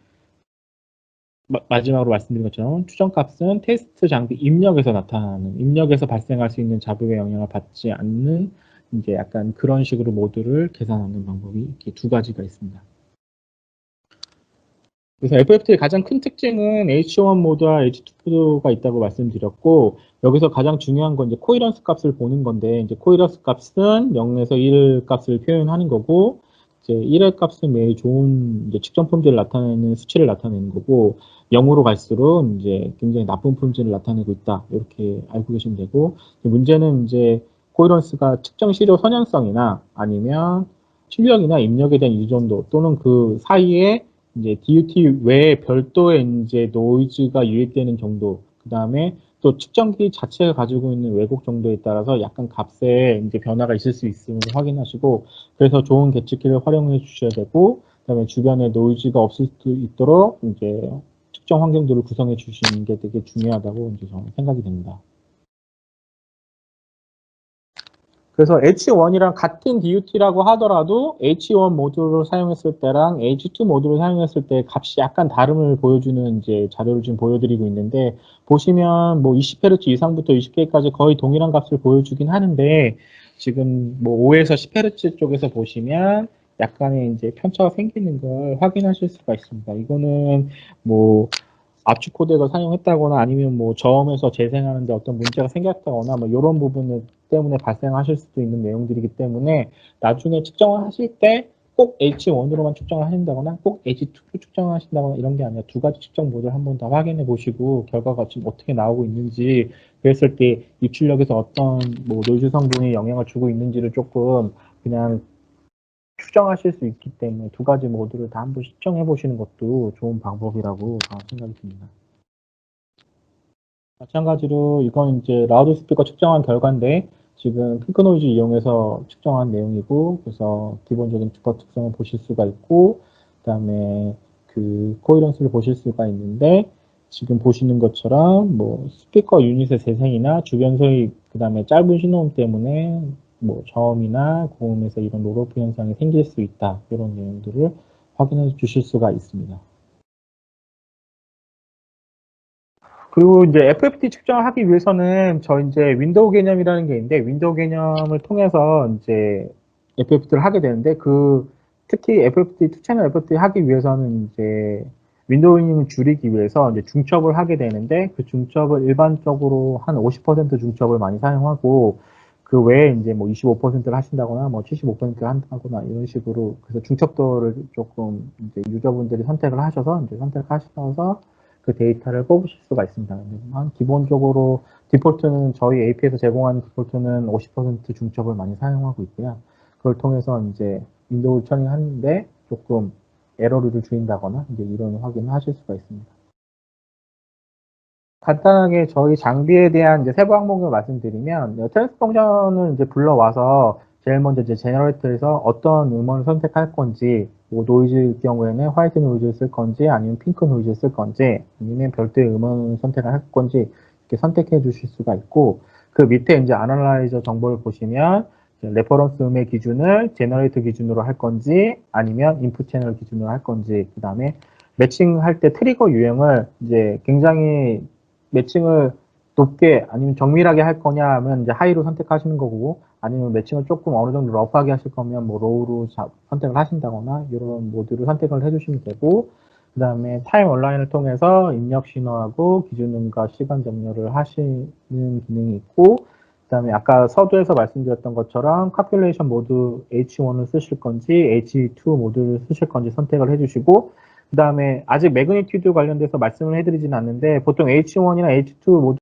마지막으로 말씀드린 것처럼 추정값은 테스트 장비 입력에서 나타나는 입력에서 발생할 수 있는 잡음의 영향을 받지 않는 이제 약간 그런 식으로 모드를 계산하는 방법이 이렇게 두 가지가 있습니다. 그래서 FFT의 가장 큰 특징은 H1 모드와 H2 모드가 있다고 말씀드렸고 여기서 가장 중요한 건 이제 코이런스 값을 보는 건데 이제 코이런스 값은 0에서 1 값을 표현하는 거고 이제 1의 값은 매우 좋은 이제 측정 품질을 나타내는 수치를 나타내는 거고 0으로 갈수록 이제 굉장히 나쁜 품질을 나타내고 있다 이렇게 알고 계시면 되고 문제는 이제 코이런스가 측정 시료 선현성이나 아니면 출력이나 입력에 대한 유전도 또는 그 사이에 이제 DUT 외에 별도의 이제 노이즈가 유입되는 정도, 그 다음에 또 측정기 자체가 가지고 있는 왜곡 정도에 따라서 약간 값에 이제 변화가 있을 수 있음을 확인하시고, 그래서 좋은 계측기를 활용해 주셔야 되고, 그 다음에 주변에 노이즈가 없을 수 있도록 이제 측정 환경들을 구성해 주시는 게 되게 중요하다고 이제 저는 생각이 됩니다. 그래서 H1이랑 같은 DUT라고 하더라도 H1 모듈을 사용했을 때랑 H2 모듈을 사용했을 때 값이 약간 다름을 보여주는 이제 자료를 지금 보여드리고 있는데 보시면 뭐 20Hz 이상부터 20K까지 거의 동일한 값을 보여주긴 하는데 지금 뭐 5에서 10Hz 쪽에서 보시면 약간의 이제 편차가 생기는 걸 확인하실 수가 있습니다. 이거는 뭐 압축 코덱을 사용했다거나 아니면 뭐 저음에서 재생하는데 어떤 문제가 생겼다거나 뭐 이런 부분 때문에 발생하실 수도 있는 내용들이기 때문에 나중에 측정을 하실 때 꼭 H1으로만 측정을 하신다거나 꼭 H2로 측정을 하신다거나 이런 게 아니라 두 가지 측정 모드를 한번 더 확인해 보시고 결과가 지금 어떻게 나오고 있는지 그랬을 때 입출력에서 어떤 뭐 노이즈 성분이 영향을 주고 있는지를 조금 그냥 추정하실 수 있기 때문에 두 가지 모드를 다 한번 측정해 보시는 것도 좋은 방법이라고 생각이 듭니다. 마찬가지로 이건 이제 라우드 스피커 측정한 결과인데 지금 핑크 노이즈 이용해서 측정한 내용이고 그래서 기본적인 주파 특성을 보실 수가 있고 그다음에 그 코헤런스를 보실 수가 있는데 지금 보시는 것처럼 뭐 스피커 유닛의 재생이나 주변소의 그다음에 짧은 신호음 때문에 뭐 저음이나 고음에서 이런 롤오프 현상이 생길 수 있다 이런 내용들을 확인해 주실 수가 있습니다. 그리고 이제 FFT 측정을 하기 위해서는 저 이제 윈도우 개념이라는 게 있는데 윈도우 개념을 통해서 이제 FFT를 하게 되는데 그 특히 FFT 투 채널 FFT 하기 위해서는 이제 윈도우잉을 줄이기 위해서 이제 중첩을 하게 되는데 그 중첩을 일반적으로 한 50% 중첩을 많이 사용하고 그 외에 이제 뭐 25%를 하신다거나 뭐 75%를 한다거나 이런 식으로 그래서 중첩도를 조금 이제 유저분들이 선택을 하셔서 이제 선택하셔서 그 데이터를 뽑으실 수가 있습니다. 기본적으로 디폴트는 저희 AP에서 제공하는 디폴트는 50% 중첩을 많이 사용하고 있고요. 그걸 통해서 이제 윈도우 처리를 하는데 조금 에러를 줄인다거나 이제 이런 확인을 하실 수가 있습니다. 간단하게 저희 장비에 대한 이제 세부 항목을 말씀드리면 트랜스 펑션을 이제 불러와서 제일 먼저 이제 제너레이터에서 어떤 음원을 선택할 건지 뭐 노이즈일 경우에는 화이트 노이즈를 쓸 건지 아니면 핑크 노이즈를 쓸 건지 아니면 별도의 음원 선택을 할 건지 이렇게 선택해 주실 수가 있고 그 밑에 이제 아날라이저 정보를 보시면 레퍼런스 음의 기준을 제너레이터 기준으로 할 건지 아니면 인풋 채널 기준으로 할 건지 그 다음에 매칭할 때 트리거 유형을 이제 굉장히 매칭을 높게 아니면 정밀하게 할 거냐 하면 이제 하이로 선택하시는 거고 아니면 매칭을 조금 어느 정도 러프하게 하실 거면 뭐 로우로 선택을 하신다거나 이런 모드를 선택을 해주시면 되고 그 다음에 타임 온라인을 통해서 입력 신호하고 기준음과 시간 정렬을 하시는 기능이 있고 그 다음에 아까 서두에서 말씀드렸던 것처럼 카퓰레이션 모드 H1을 쓰실 건지 H2 모드를 쓰실 건지 선택을 해주시고 그 다음에 아직 매그니튜드 관련돼서 말씀을 해드리진 않는데 보통 H1이나 H2 모두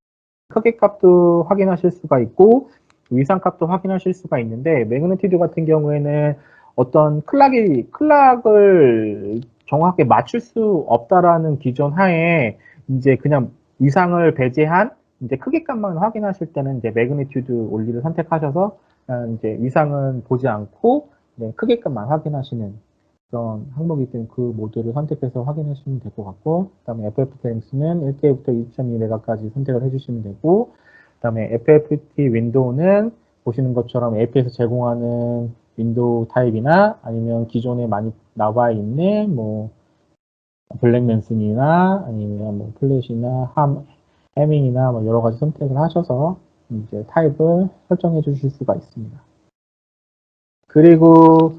크기 값도 확인하실 수가 있고 위상 값도 확인하실 수가 있는데 매그니튜드 같은 경우에는 어떤 클락을 정확하게 맞출 수 없다라는 기존 하에 이제 그냥 위상을 배제한 이제 크기 값만 확인하실 때는 이제 매그니튜드 원리를 선택하셔서 이제 위상은 보지 않고 크기 값만 확인하시는 그런 항목이기 때문에 그 모드를 선택해서 확인하시면 될 것 같고 그 다음에 FFTX는 1K부터 2.2메가까지 선택을 해주시면 되고 그 다음에 FFT 윈도우는 보시는 것처럼 AP에서 제공하는 윈도우 타입이나 아니면 기존에 많이 나와 있는 뭐 블랙맨슨이나 아니면 뭐 플랫이나 해밍이나 뭐 여러 가지 선택을 하셔서 이제 타입을 설정해 주실 수가 있습니다. 그리고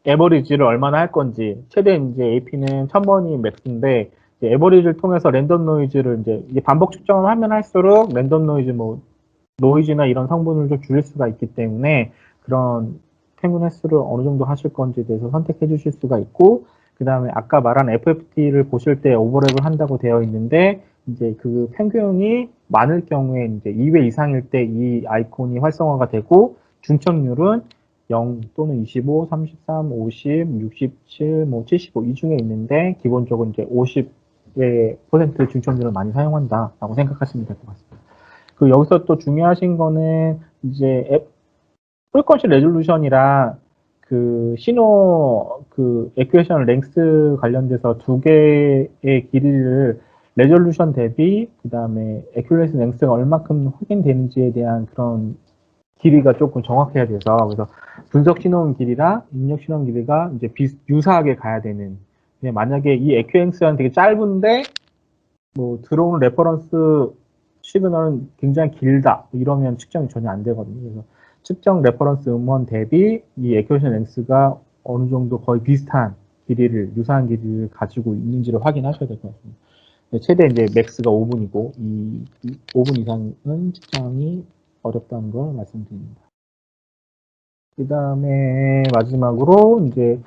에버리지를 얼마나 할 건지 최대 이제 AP는 1000번이 맥스인데 에버리지를 통해서 랜덤 노이즈를 이제 반복 측정을 하면 할수록 랜덤 노이즈 뭐 노이즈나 이런 성분을 좀 줄일 수가 있기 때문에 그런 평균 횟수를 어느 정도 하실 건지에 대해서 선택해 주실 수가 있고 그 다음에 아까 말한 FFT를 보실 때 오버랩을 한다고 되어 있는데 이제 그 평균이 많을 경우에 이제 2회 이상일 때 이 아이콘이 활성화가 되고 중첩률은 0 또는 25, 33, 50, 67, 뭐 75 이 중에 있는데 기본적으로 이제 50의 퍼센트 중첩률을 많이 사용한다라고 생각하시면 될 것 같습니다. 그 여기서 또 중요하신 거는 이제 프리퀀시 레졸루션이랑 그 신호 그 에큐에이션 랭스 관련돼서 두 개의 길이를 레졸루션 대비 그 다음에 에큐레이션 랭스가 얼마큼 확인되는지에 대한 그런 길이가 조금 정확해야 돼서 그래서 분석 신호음 길이랑 입력 신호음 길이가 이제 유사하게 가야 되는 만약에 이 에큐엑스는 되게 짧은데 뭐 들어오는 레퍼런스 시그널은 굉장히 길다 이러면 측정이 전혀 안 되거든요. 그래서 측정 레퍼런스 음원 대비 이 에큐레이션 렌스가 어느 정도 거의 비슷한 길이를, 유사한 길이를 가지고 있는지를 확인하셔야 될 것 같습니다. 최대 이제 맥스가 5분이고, 이 5분 이상은 측정이 어렵다는 걸 말씀드립니다. 그 다음에 마지막으로 이제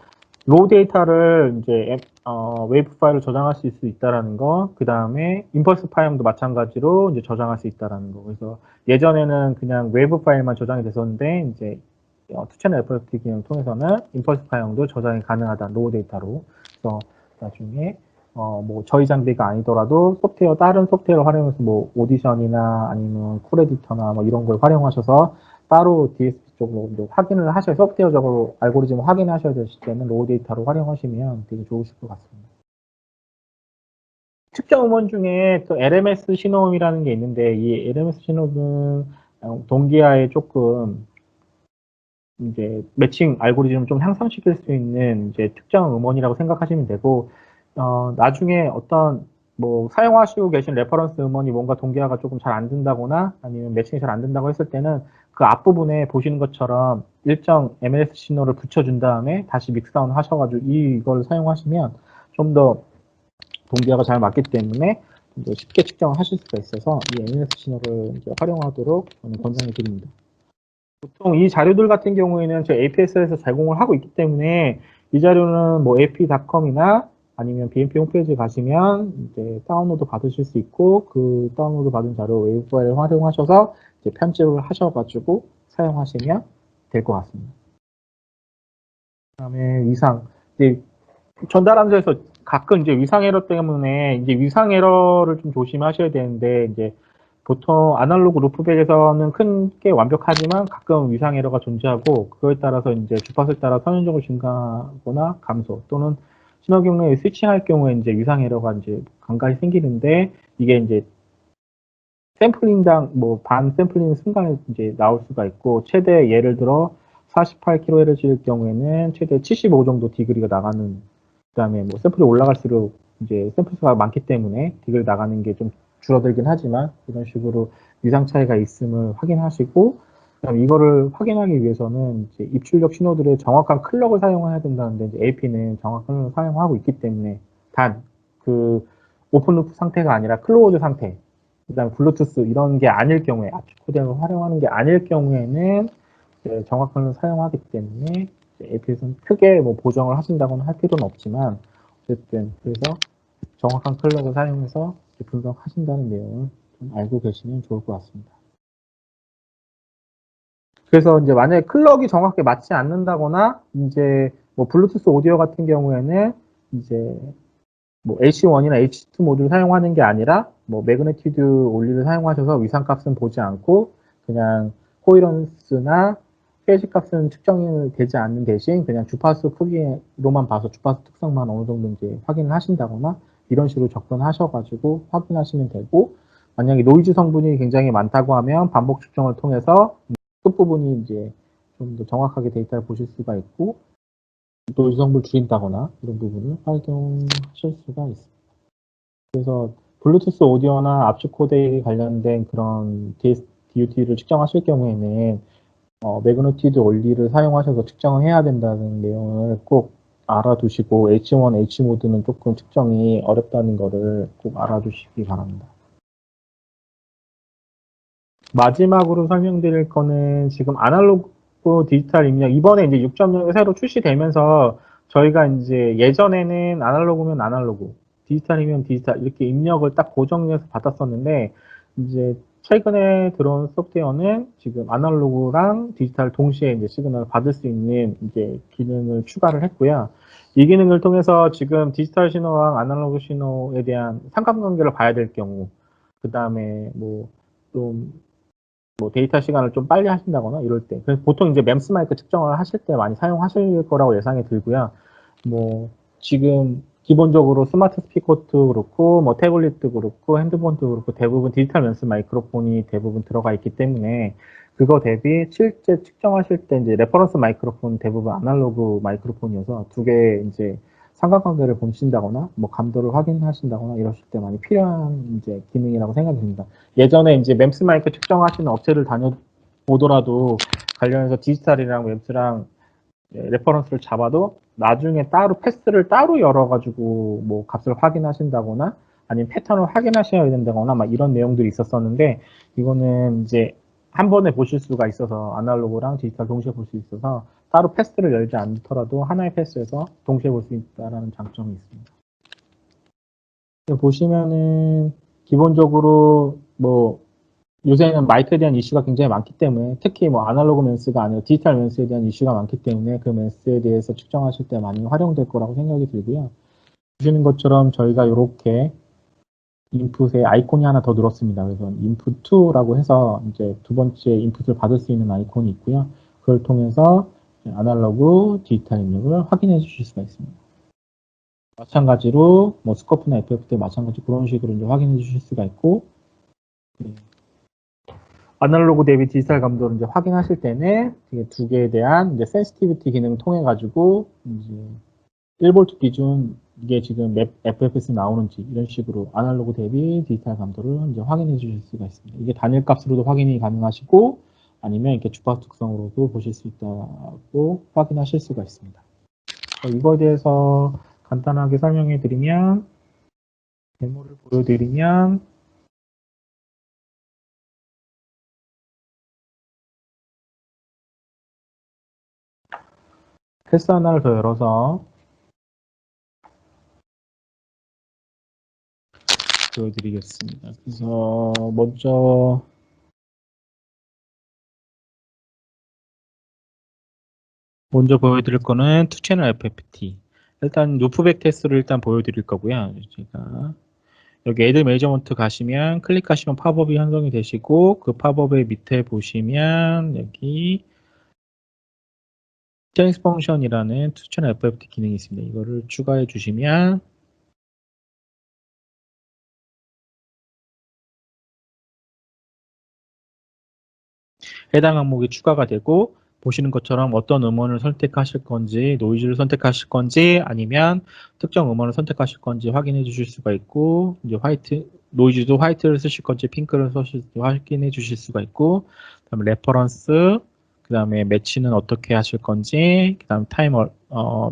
로우 데이터를 이제 웨이브 파일로 저장할 수 있다라는 거, 그 다음에 임펄스 파일도 마찬가지로 이제 저장할 수 있다라는 거. 그래서 예전에는 그냥 웨이브 파일만 저장이 됐었는데 이제 투채널 FFT 기능을 통해서는 임펄스 파일도 저장이 가능하다, 로우 데이터로. 그래서 나중에 뭐 저희 장비가 아니더라도 소프트웨어, 다른 소프트웨어를 활용해서 뭐 오디션이나 아니면 쿨 에디터나 뭐 이런 걸 활용하셔서 따로 DSP 쪽으로 확인을 하셔야, 소프트웨어적으로 알고리즘을 확인하셔야 되실 때는 로우 데이터로 활용하시면 되게 좋으실 것 같습니다. 측정 음원 중에 또 LMS 신호음이라는 게 있는데, 이 LMS 신호음은 동기화에 조금 이제 매칭 알고리즘을 좀 향상시킬 수 있는 이제 특정 음원이라고 생각하시면 되고, 나중에 어떤 뭐 사용하시고 계신 레퍼런스 음원이 뭔가 동기화가 조금 잘 안 된다거나 아니면 매칭이 잘 안 된다고 했을 때는 그 앞부분에 보시는 것처럼 일정 MLS 신호를 붙여준 다음에 다시 믹스다운 하셔가지고 이걸 사용하시면 좀 더 동기화가 잘 맞기 때문에 쉽게 측정하실 수가 있어서 이 MLS 신호를 이제 활용하도록 저는 권장해 드립니다. 보통 이 자료들 같은 경우에는 저희 APS에서 제공을 하고 있기 때문에 이 자료는 뭐 AP.com이나 아니면 BMP 홈페이지에 가시면 이제 다운로드 받으실 수 있고, 그 다운로드 받은 자료 웨이브 파일을 활용하셔서 이제 편집을 하셔가지고 사용하시면 될 것 같습니다. 그다음에 위상, 이제 전달하면서 가끔 이제 위상 에러 때문에 이제 위상 에러를 좀 조심하셔야 되는데, 이제 보통 아날로그 루프백에서는 크게 완벽하지만 가끔 위상 에러가 존재하고, 그거에 따라서 이제 주파수에 따라 선형적으로 증가하거나 감소, 또는 신호 경로에 스위칭할 경우에 이제 위상 에러가 이제 간간히 생기는데, 이게 이제 샘플링당 뭐 반 샘플링 순간에 이제 나올 수가 있고, 최대 예를 들어 48kHz일 경우에는 최대 75 정도 디그리가 나가는, 그다음에 뭐 샘플이 올라갈수록 이제 샘플 수가 많기 때문에 디그리 나가는 게 좀 줄어들긴 하지만, 이런 식으로 위상 차이가 있음을 확인하시고, 그다음에 이거를 확인하기 위해서는 이제 입출력 신호들의 정확한 클럭을 사용해야 된다는데, 이제 AP는 정확한 클럭을 사용하고 있기 때문에 단 그 오픈 루프 상태가 아니라 클로즈 상태, 그다음에 블루투스 이런 게 아닐 경우에, 압축 코덱을 활용하는 게 아닐 경우에는 정확한을 사용하기 때문에 AP에서는 크게 뭐 보정을 하신다거나 할 필요는 없지만, 어쨌든 그래서 정확한 클럭을 사용해서 분석하신다는 내용을 좀 알고 계시면 좋을 것 같습니다. 그래서 이제 만약에 클럭이 정확하게 맞지 않는다거나, 이제 뭐 블루투스 오디오 같은 경우에는 이제 뭐 H1이나 H2 모듈을 사용하는 게 아니라 뭐 매그네티드 온리를 사용하셔서 위상값은 보지 않고 그냥 코이런스나 페이지 값은 측정이 되지 않는 대신 그냥 주파수 크기로만 봐서 주파수 특성만 어느 정도 이제 확인을 하신다거나 이런 식으로 접근하셔가지고 확인하시면 되고, 만약에 노이즈 성분이 굉장히 많다고 하면 반복 측정을 통해서 끝부분이 이제 좀 더 정확하게 데이터를 보실 수가 있고, 또 유성분을 줄인다거나 이런 부분을 활용하실 수가 있습니다. 그래서 블루투스 오디오나 압축 코덱에 관련된 그런 DUT를 측정하실 경우에는 매그니튜드 원리를 사용하셔서 측정을 해야 된다는 내용을 꼭 알아두시고, H1, H 모드는 조금 측정이 어렵다는 것을 꼭 알아두시기 바랍니다. 마지막으로 설명드릴 거는 지금 아날로그 디지털 입력, 이번에 이제 6.0이 새로 출시되면서 저희가 이제 예전에는 아날로그면 아날로그, 디지털이면 디지털 이렇게 입력을 딱 고정해서 받았었는데, 이제 최근에 들어온 소프트웨어는 지금 아날로그랑 디지털 동시에 이제 시그널을 받을 수 있는 이제 기능을 추가를 했고요. 이 기능을 통해서 지금 디지털 신호랑 아날로그 신호에 대한 상관관계를 봐야 될 경우, 그 다음에 뭐좀 뭐 데이터 시간을 좀 빨리 하신다거나 이럴 때, 그래서 보통 이제 램스 마이크 측정을 하실 때 많이 사용하실 거라고 예상이 들고요. 뭐 지금 기본적으로 스마트 스피커도 그렇고 뭐 태블릿도 그렇고 핸드폰도 그렇고 대부분 디지털 램스 마이크로폰이 대부분 들어가 있기 때문에, 그거 대비 실제 측정하실 때 이제 레퍼런스 마이크로폰 대부분 아날로그 마이크로폰이어서 두 개 이제 상관관계를 보신다거나 뭐 감도를 확인하신다거나 이러실 때 많이 필요한 이제 기능이라고 생각이 듭니다. 예전에 이제 램스 마이크 측정하시는 업체를 오더라도 관련해서 디지털이랑 웹스랑 레퍼런스를 잡아도 나중에 따로 패스를 따로 열어가지고 뭐 값을 확인하신다거나 아니면 패턴을 확인하셔야 된다거나 막 이런 내용들이 있었었는데 이거는 이제 한 번에 보실 수가 있어서 아날로그랑 디지털 동시에 볼 수 있어서 따로 패스를 열지 않더라도 하나의 패스에서 동시에 볼 수 있다는 장점이 있습니다. 보시면은 기본적으로 뭐 요새는 마이크에 대한 이슈가 굉장히 많기 때문에 특히 뭐 아날로그 맨스가 아니라 디지털 맨스에 대한 이슈가 많기 때문에 그 맨스에 대해서 측정하실 때 많이 활용될 거라고 생각이 들고요. 보시는 것처럼 저희가 이렇게 인풋에 아이콘이 하나 더 들었습니다. 그래서 인풋 2라고 해서 이제 두 번째 인풋을 받을 수 있는 아이콘이 있고요. 그걸 통해서 아날로그 디지털 입력을 확인해 주실 수가 있습니다. 마찬가지로 뭐 스코프나 FF 때 마찬가지 그런 식으로 이제 확인해 주실 수가 있고 아날로그 대비 디지털 감도를 이제 확인하실 때는 두 개에 대한 이제 센시티비티 기능을 통해 가지고 이제 1V 기준 이게 지금 FFS 나오는지 이런 식으로 아날로그 대비 디지털 감도를 이제 확인해 주실 수가 있습니다. 이게 단일 값으로도 확인이 가능하시고 아니면 이렇게 주파 특성으로도 보실 수 있다고 확인하실 수가 있습니다. 이거에 대해서 간단하게 설명해 드리면 데모를 보여드리면 패스 하나를 더 열어서 보여드리겠습니다. 그래서 먼저 보여드릴 거는 투 채널 FFT. 일단 루프백 테스트를 일단 보여드릴 거고요. 제가 여기 애드 메이저먼트 가시면 클릭하시면 팝업이 형성이 되시고 그 팝업의 밑에 보시면 여기 트랜스 펑션이라는 투 채널 FFT 기능이 있습니다. 이거를 추가해 주시면 해당 항목이 추가가 되고 보시는 것처럼 어떤 음원을 선택하실 건지 노이즈를 선택하실 건지 아니면 특정 음원을 선택하실 건지 확인해 주실 수가 있고 이제 노이즈도 화이트를 쓰실 건지 핑크를 쓰실 건지 확인해 주실 수가 있고 그다음에 레퍼런스 그다음에 매치는 어떻게 하실 건지 그다음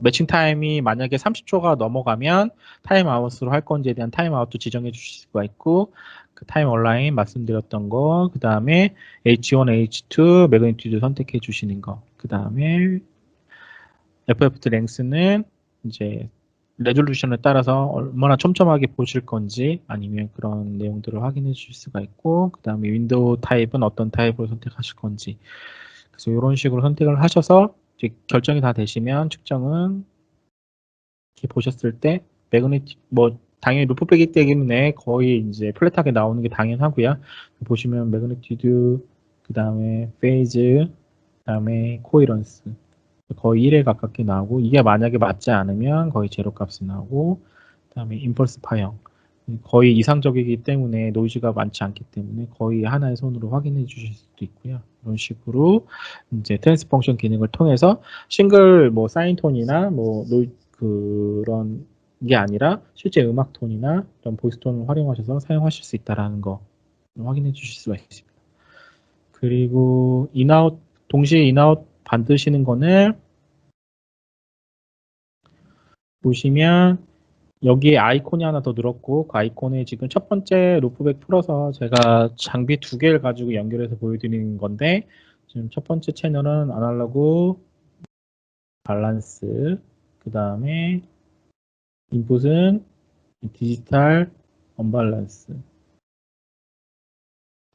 매칭 타임이 만약에 30초가 넘어가면 타임아웃으로 할 건지에 대한 타임아웃도 지정해 주실 수가 있고 그 타임 온라인 말씀드렸던 거, 그 다음에 H1, H2 매그니튜드 선택해 주시는 거, 그 다음에 FFT 랭스는 이제 레졸루션에 따라서 얼마나 촘촘하게 보실 건지 아니면 그런 내용들을 확인해 주실 수가 있고 그 다음에 윈도우 타입은 어떤 타입으로 선택하실 건지 그래서 이런 식으로 선택을 하셔서 이제 결정이 다 되시면 측정은 이렇게 보셨을 때 매그니튜드 뭐 당연히 루프백이기 때문에 거의 이제 플랫하게 나오는 게 당연하고요. 보시면 매그니튜드 그 다음에 페이즈 그 다음에 코이런스 거의 1에 가깝게 나오고 이게 만약에 맞지 않으면 거의 제로 값이 나오고 그 다음에 임펄스 파형 거의 이상적이기 때문에 노이즈가 많지 않기 때문에 거의 하나의 손으로 확인해 주실 수도 있고요. 이런 식으로 이제 트랜스 펑션 기능을 통해서 싱글 뭐 사인톤이나 뭐 그런 게 아니라 실제 음악 톤이나 이런 보이스 톤을 활용하셔서 사용하실 수 있다라는 거 확인해 주실 수가 있습니다. 그리고 인아웃 동시에 인아웃 받으시는 거는 보시면 여기에 아이콘이 하나 더 늘었고 그 아이콘에 지금 첫 번째 루프백 풀어서 제가 장비 두 개를 가지고 연결해서 보여드리는 건데 지금 첫 번째 채널은 아날로그 밸런스 그 다음에 인풋은 디지털 언밸런스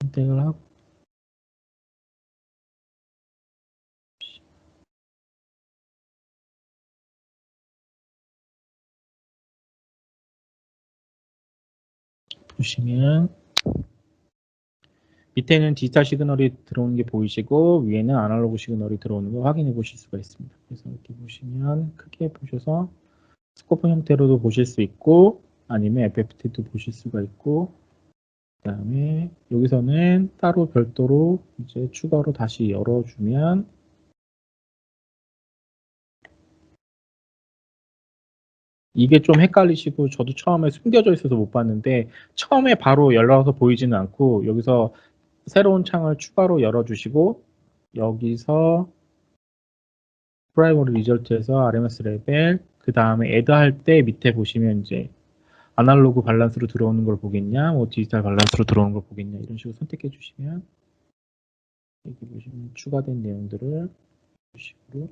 선택을 하고 보시면 밑에는 디지털 시그널이 들어오는 게 보이시고 위에는 아날로그 시그널이 들어오는 거 확인해 보실 수가 있습니다. 그래서 이렇게 보시면 크게 보셔서 스코프 형태로도 보실 수 있고 아니면 FFT도 보실 수가 있고 그 다음에 여기서는 따로 별도로 이제 추가로 다시 열어주면 이게 좀 헷갈리시고 저도 처음에 숨겨져 있어서 못 봤는데 처음에 바로 열어서 보이지는 않고 여기서 새로운 창을 추가로 열어주시고 여기서 프라이머리 리절트에서 RMS 레벨, 그 다음에 애드 할 때 밑에 보시면 이제 아날로그 밸런스로 들어오는 걸 보겠냐, 뭐 디지털 밸런스로 들어오는 걸 보겠냐, 이런 식으로 선택해 주시면 여기 보시면 추가된 내용들을 이런 식으로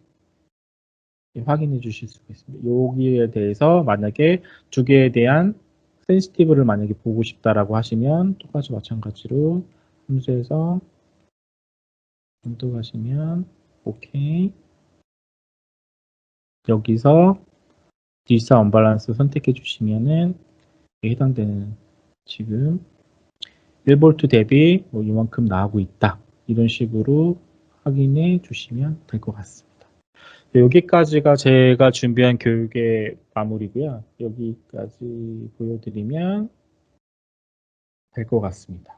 확인해 주실 수가 있습니다. 여기에 대해서 만약에 두 개에 대한 센시티브를 만약에 보고 싶다라고 하시면 똑같이 마찬가지로 함수에서 선택하시면 오케이. 여기서 디지털 언밸런스 선택해 주시면은 해당되는 지금 1V 대비 뭐 이만큼 나오고 있다. 이런 식으로 확인해 주시면 될 것 같습니다. 여기까지가 제가 준비한 교육의 마무리고요. 여기까지 보여드리면 될 것 같습니다.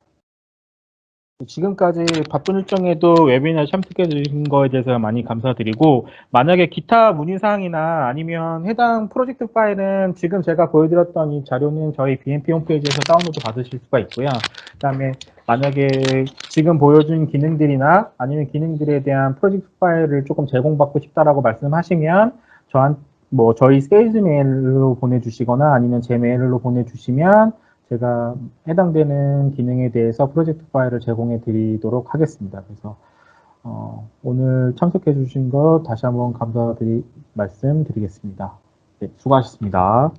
지금까지 바쁜 일정에도 웨비나에 참석해 주신 거에 대해서 많이 감사드리고, 만약에 기타 문의사항이나 아니면 해당 프로젝트 파일은 지금 제가 보여드렸던 이 자료는 저희 BMP 홈페이지에서 다운로드 받으실 수가 있고요. 그 다음에 만약에 지금 보여준 기능들이나 아니면 기능들에 대한 프로젝트 파일을 조금 제공받고 싶다라고 말씀하시면 저희 세일즈 메일로 보내주시거나 아니면 제 메일로 보내주시면 제가 해당되는 기능에 대해서 프로젝트 파일을 제공해 드리도록 하겠습니다. 그래서 오늘 참석해 주신 것 다시 한번 말씀드리겠습니다. 네, 수고하셨습니다.